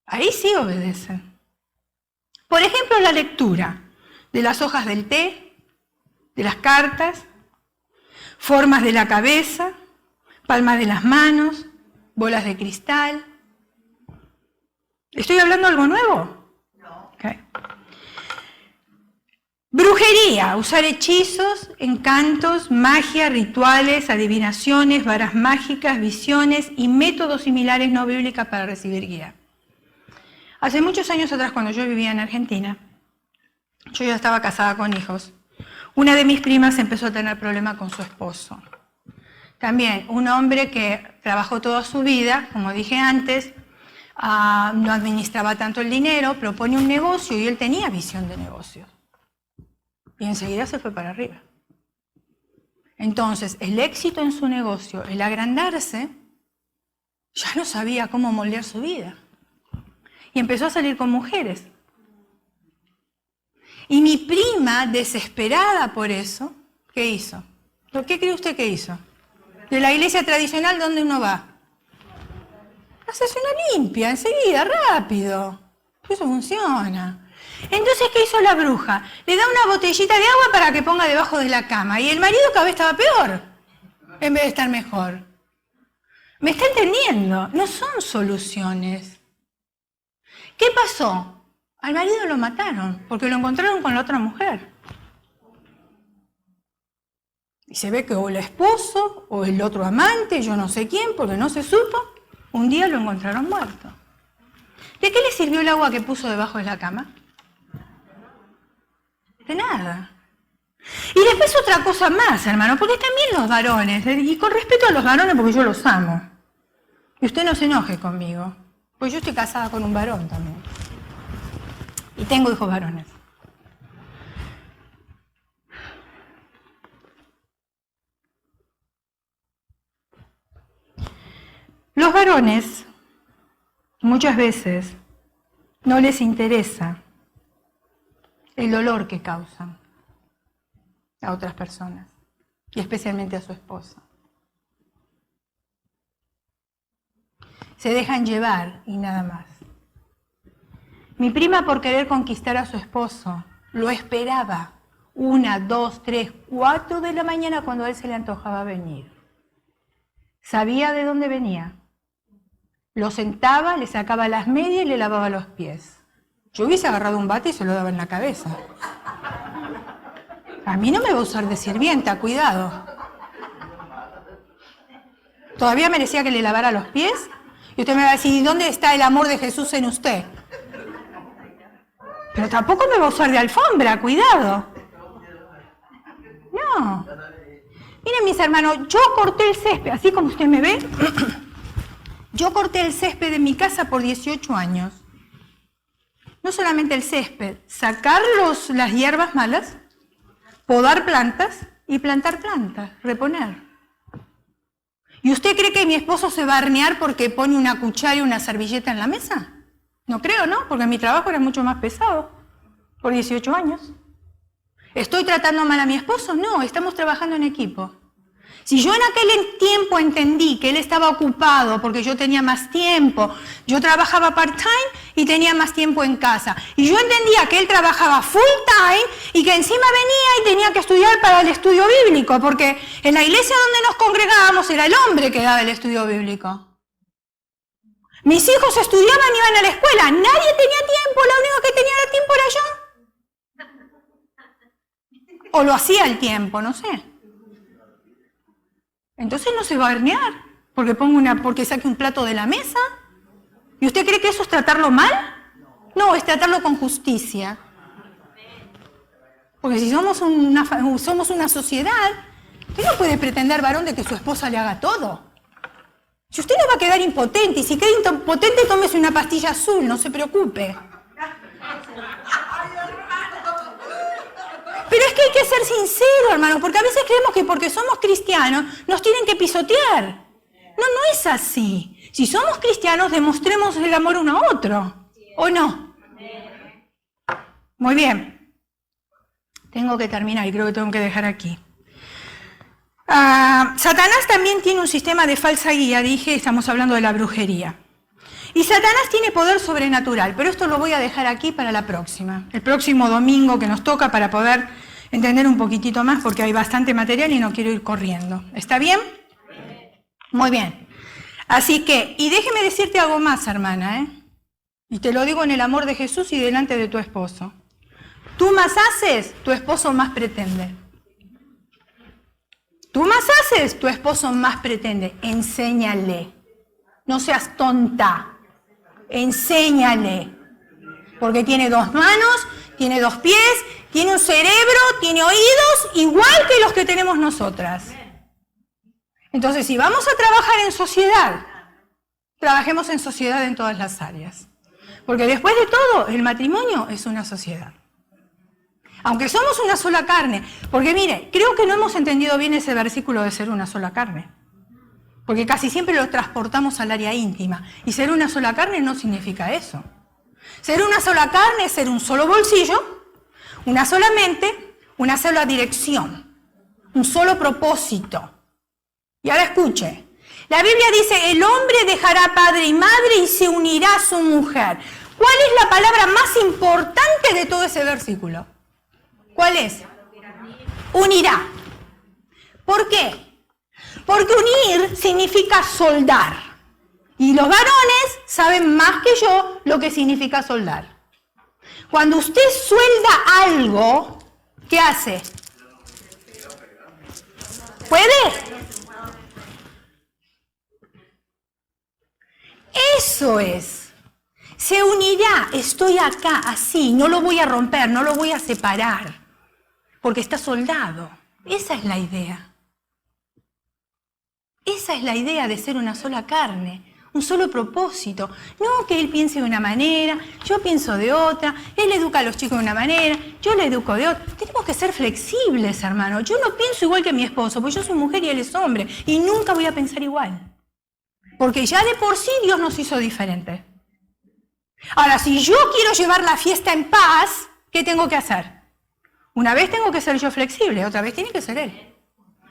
Ahí sí obedecen. Por ejemplo, la lectura de las hojas del té, de las cartas, formas de la cabeza, palmas de las manos, bolas de cristal. ¿Estoy hablando algo nuevo? No. Okay. Brujería, usar hechizos, encantos, magia, rituales, adivinaciones, varas mágicas, visiones y métodos similares no bíblicos para recibir guía. Hace muchos años atrás, cuando yo vivía en Argentina, yo ya estaba casada con hijos. Una de mis primas empezó a tener problemas con su esposo. También un hombre que trabajó toda su vida, como dije antes, no administraba tanto el dinero, propone un negocio y él tenía visión de negocio. Y enseguida se fue para arriba. Entonces, el éxito en su negocio, el agrandarse, ya no sabía cómo moldear su vida. Y empezó a salir con mujeres. Y mi prima, desesperada por eso, ¿qué hizo? ¿Por qué cree usted que hizo? De la iglesia tradicional, ¿dónde uno va? Haces una limpia, enseguida, rápido. Eso funciona. Entonces, ¿qué hizo la bruja? Le da una botellita de agua para que ponga debajo de la cama. Y el marido cada vez estaba peor, en vez de estar mejor. ¿Me está entendiendo? No son soluciones. ¿Qué pasó? Al marido lo mataron, porque lo encontraron con la otra mujer. Y se ve que o el esposo, o el otro amante, yo no sé quién, porque no se supo, un día lo encontraron muerto. ¿De qué le sirvió el agua que puso debajo de la cama? De nada. Y después otra cosa más, hermano, porque también los varones, y con respeto a los varones porque yo los amo, y usted no se enoje conmigo, pues yo estoy casada con un varón también, y tengo hijos varones. Los varones muchas veces no les interesa el dolor que causan a otras personas, y especialmente a su esposa. Se dejan llevar y nada más. Mi prima, por querer conquistar a su esposo, lo esperaba 1, 2, 3, 4 de la mañana cuando a él se le antojaba venir. Sabía de dónde venía. Lo sentaba, le sacaba las medias y le lavaba los pies. Yo hubiese agarrado un bate y se lo daba en la cabeza. A mí no me va a usar de sirvienta, cuidado. Todavía merecía que le lavara los pies. Y usted me va a decir, ¿y dónde está el amor de Jesús en usted? Pero tampoco me va a usar de alfombra, cuidado. No. Miren, mis hermanos, yo corté el césped, así como usted me ve. Yo corté el césped de mi casa por 18 años. No solamente el césped, sacar las hierbas malas, podar plantas y plantar plantas, reponer. ¿Y usted cree que mi esposo se va a hornear porque pone una cuchara y una servilleta en la mesa? No creo, ¿no? Porque mi trabajo era mucho más pesado, por 18 años. ¿Estoy tratando mal a mi esposo? No, estamos trabajando en equipo. Si yo en aquel tiempo entendí que él estaba ocupado porque yo tenía más tiempo, yo trabajaba part-time y tenía más tiempo en casa, y yo entendía que él trabajaba full-time y que encima venía y tenía que estudiar para el estudio bíblico, porque en la iglesia donde nos congregábamos era el hombre que daba el estudio bíblico. Mis hijos estudiaban y iban a la escuela, nadie tenía tiempo, la única que tenía tiempo era yo. O lo hacía el tiempo, no sé. Entonces no se va a hornear porque saque un plato de la mesa. ¿Y usted cree que eso es tratarlo mal? No, es tratarlo con justicia. Porque si somos una sociedad, usted no puede pretender, varón, de que su esposa le haga todo. Si usted no va a quedar impotente, y si queda impotente, tómese una pastilla azul, no se preocupe. Pero es que hay que ser sincero, hermano, porque a veces creemos que porque somos cristianos nos tienen que pisotear. No, no es así. Si somos cristianos, demostremos el amor uno a otro, ¿o no? Muy bien. Tengo que terminar y creo que tengo que dejar aquí. Satanás también tiene un sistema de falsa guía, dije, estamos hablando de la brujería. Y Satanás tiene poder sobrenatural, pero esto lo voy a dejar aquí para la próxima. El próximo domingo que nos toca para poder entender un poquitito más, porque hay bastante material y no quiero ir corriendo. ¿Está bien? Muy bien. Así que, y déjeme decirte algo más, hermana, y te lo digo en el amor de Jesús y delante de tu esposo. Tú más haces, tu esposo más pretende. Tú más haces, tu esposo más pretende. Enséñale. No seas tonta. Enséñale. Porque tiene 2 manos, tiene 2 pies, tiene un cerebro, tiene oídos, igual que los que tenemos nosotras. Entonces, si vamos a trabajar en sociedad, trabajemos en sociedad en todas las áreas. Porque después de todo, el matrimonio es una sociedad. Aunque somos una sola carne. Porque mire, creo que no hemos entendido bien ese versículo de ser una sola carne. Porque casi siempre lo transportamos al área íntima. Y ser una sola carne no significa eso. Ser una sola carne es ser un solo bolsillo, una sola mente, una sola dirección, un solo propósito. Y ahora escuche. La Biblia dice, el hombre dejará padre y madre y se unirá a su mujer. ¿Cuál es la palabra más importante de todo ese versículo? ¿Cuál es? Unirá. ¿Por qué? Porque unir significa soldar. Y los varones saben más que yo lo que significa soldar. Cuando usted suelda algo, ¿qué hace? ¿Puede? Eso es. Se unirá. Estoy acá, así. No lo voy a romper, no lo voy a separar. Porque está soldado. Esa es la idea. Esa es la idea de ser una sola carne. Un solo propósito. No que él piense de una manera, yo pienso de otra, él educa a los chicos de una manera, yo le educo de otra. Tenemos que ser flexibles, hermano. Yo no pienso igual que mi esposo, porque yo soy mujer y él es hombre, y nunca voy a pensar igual. Porque ya de por sí Dios nos hizo diferentes. Ahora, si yo quiero llevar la fiesta en paz, ¿qué tengo que hacer? Una vez tengo que ser yo flexible, otra vez tiene que ser él.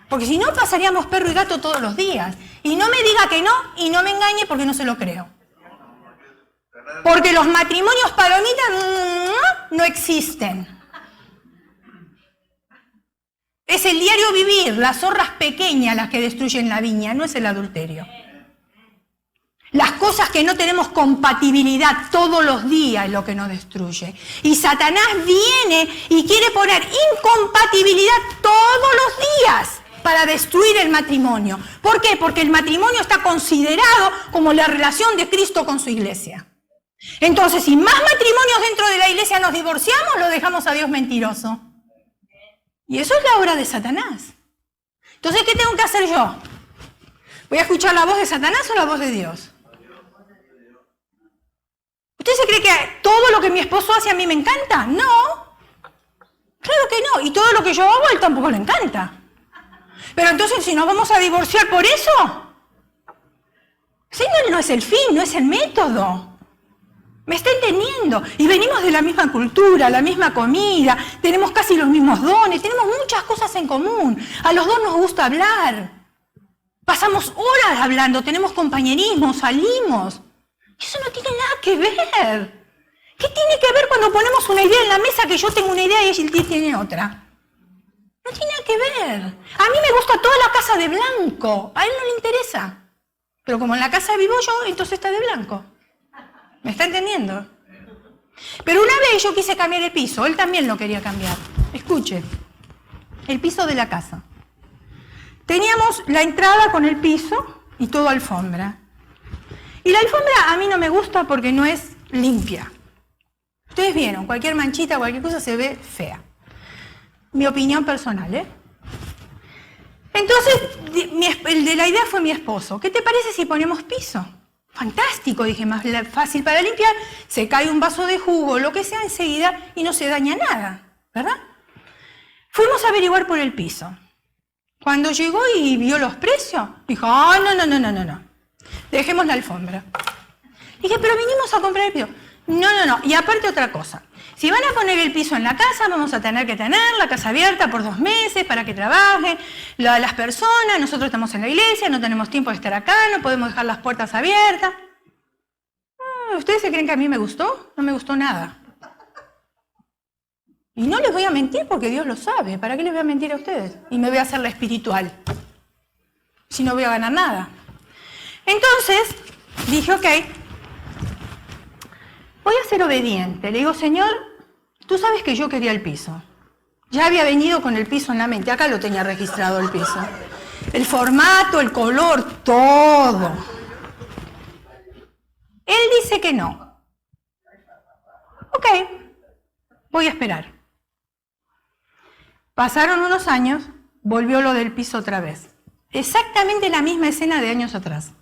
Porque si no, pasaríamos perro y gato todos los días. Y no me diga que no, y no me engañe porque no se lo creo. Porque los matrimonios palomitas no existen. Es el diario vivir, las zorras pequeñas las que destruyen la viña, no es el adulterio. Las cosas que no tenemos compatibilidad todos los días es lo que nos destruye. Y Satanás viene y quiere poner incompatibilidad todos los días para destruir el matrimonio. ¿Por qué? Porque el matrimonio está considerado como la relación de Cristo con su iglesia. Entonces, si más matrimonios dentro de la iglesia nos divorciamos, lo dejamos a Dios mentiroso. Y eso es la obra de Satanás. Entonces, ¿qué tengo que hacer yo? ¿Voy a escuchar la voz de Satanás o la voz de Dios? ¿Usted se cree que todo lo que mi esposo hace a mí me encanta? No. Claro que no. Y todo lo que yo hago a él tampoco le encanta. Pero entonces, si nos vamos a divorciar por eso, sí, no es el fin, no es el método. ¿Me está entendiendo? Y venimos de la misma cultura, la misma comida, tenemos casi los mismos dones, tenemos muchas cosas en común. A los dos nos gusta hablar. Pasamos horas hablando, tenemos compañerismo, salimos. Eso no tiene nada que ver. ¿Qué tiene que ver cuando ponemos una idea en la mesa que yo tengo una idea y él tiene otra? No tiene nada que ver. A mí me gusta toda la casa de blanco. A él no le interesa. Pero como en la casa vivo yo, entonces está de blanco. ¿Me está entendiendo? Pero una vez yo quise cambiar el piso. Él también lo quería cambiar. Escuche. El piso de la casa. Teníamos la entrada con el piso y todo alfombra. Y la alfombra a mí no me gusta porque no es limpia. Ustedes vieron, cualquier manchita, cualquier cosa se ve fea. Mi opinión personal, ¿eh? Entonces, el de la idea fue mi esposo. ¿Qué te parece si ponemos piso? Fantástico, dije, más fácil para limpiar. Se cae un vaso de jugo, lo que sea enseguida y no se daña nada, ¿verdad? Fuimos a averiguar por el piso. Cuando llegó y vio los precios, dijo, no. Dejemos la alfombra. Dije, pero vinimos a comprar el piso. No. Y aparte otra cosa. Si van a poner el piso en la casa, vamos a tener que tener la casa abierta por 2 meses para que trabajen las personas. Nosotros estamos en la iglesia, no tenemos tiempo de estar acá, no podemos dejar las puertas abiertas. ¿Ustedes se creen que a mí me gustó? No me gustó nada. Y no les voy a mentir porque Dios lo sabe. ¿Para qué les voy a mentir a ustedes? Y me voy a hacer la espiritual. Si no voy a ganar nada. Entonces, dije, ok, voy a ser obediente. Le digo, Señor, tú sabes que yo quería el piso. Ya había venido con el piso en la mente. Acá lo tenía registrado el piso. El formato, el color, todo. Él dice que no. Ok, voy a esperar. Pasaron unos años, volvió lo del piso otra vez. Exactamente la misma escena de años atrás.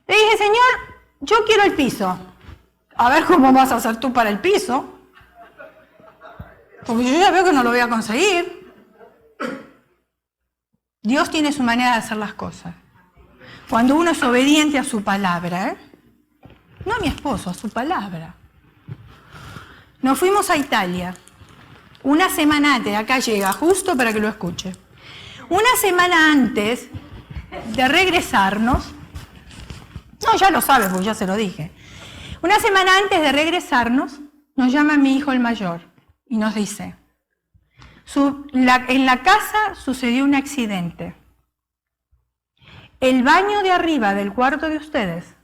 Le dije, Señor, yo quiero el piso. A ver cómo vas a hacer tú para el piso. Porque yo ya veo que no lo voy a conseguir. Dios tiene su manera de hacer las cosas. Cuando uno es obediente a su palabra, no a mi esposo, a su palabra. Nos fuimos a Italia. Una semana antes, acá llega, justo para que lo escuche. Una semana antes de regresarnos, no, ya lo sabes, porque ya se lo dije. Una semana antes de regresarnos, nos llama mi hijo el mayor y nos dice, en la casa sucedió un accidente. El baño de arriba del cuarto de ustedes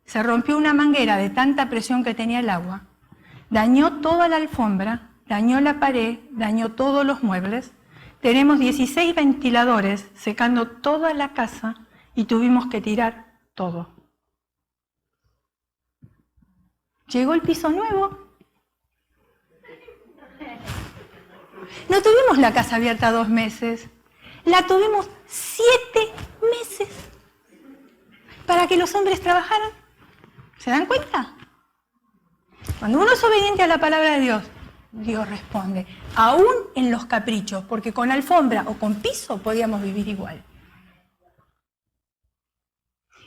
se rompió una manguera de tanta presión que tenía el agua, dañó toda la alfombra, dañó la pared, dañó todos los muebles. Tenemos 16 ventiladores secando toda la casa y tuvimos que tirar todo. Llegó el piso nuevo. No tuvimos la casa abierta 2 meses, la tuvimos 7 meses para que los hombres trabajaran. ¿Se dan cuenta? Cuando uno es obediente a la palabra de Dios, Dios responde, aún en los caprichos, porque con alfombra o con piso podíamos vivir igual.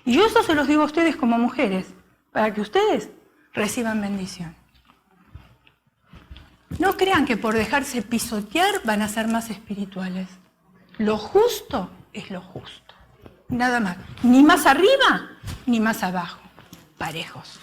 Y yo eso se los digo a ustedes como mujeres, para que ustedes reciban bendición. No crean que por dejarse pisotear van a ser más espirituales. Lo justo es lo justo. Nada más. Ni más arriba, ni más abajo. Parejos.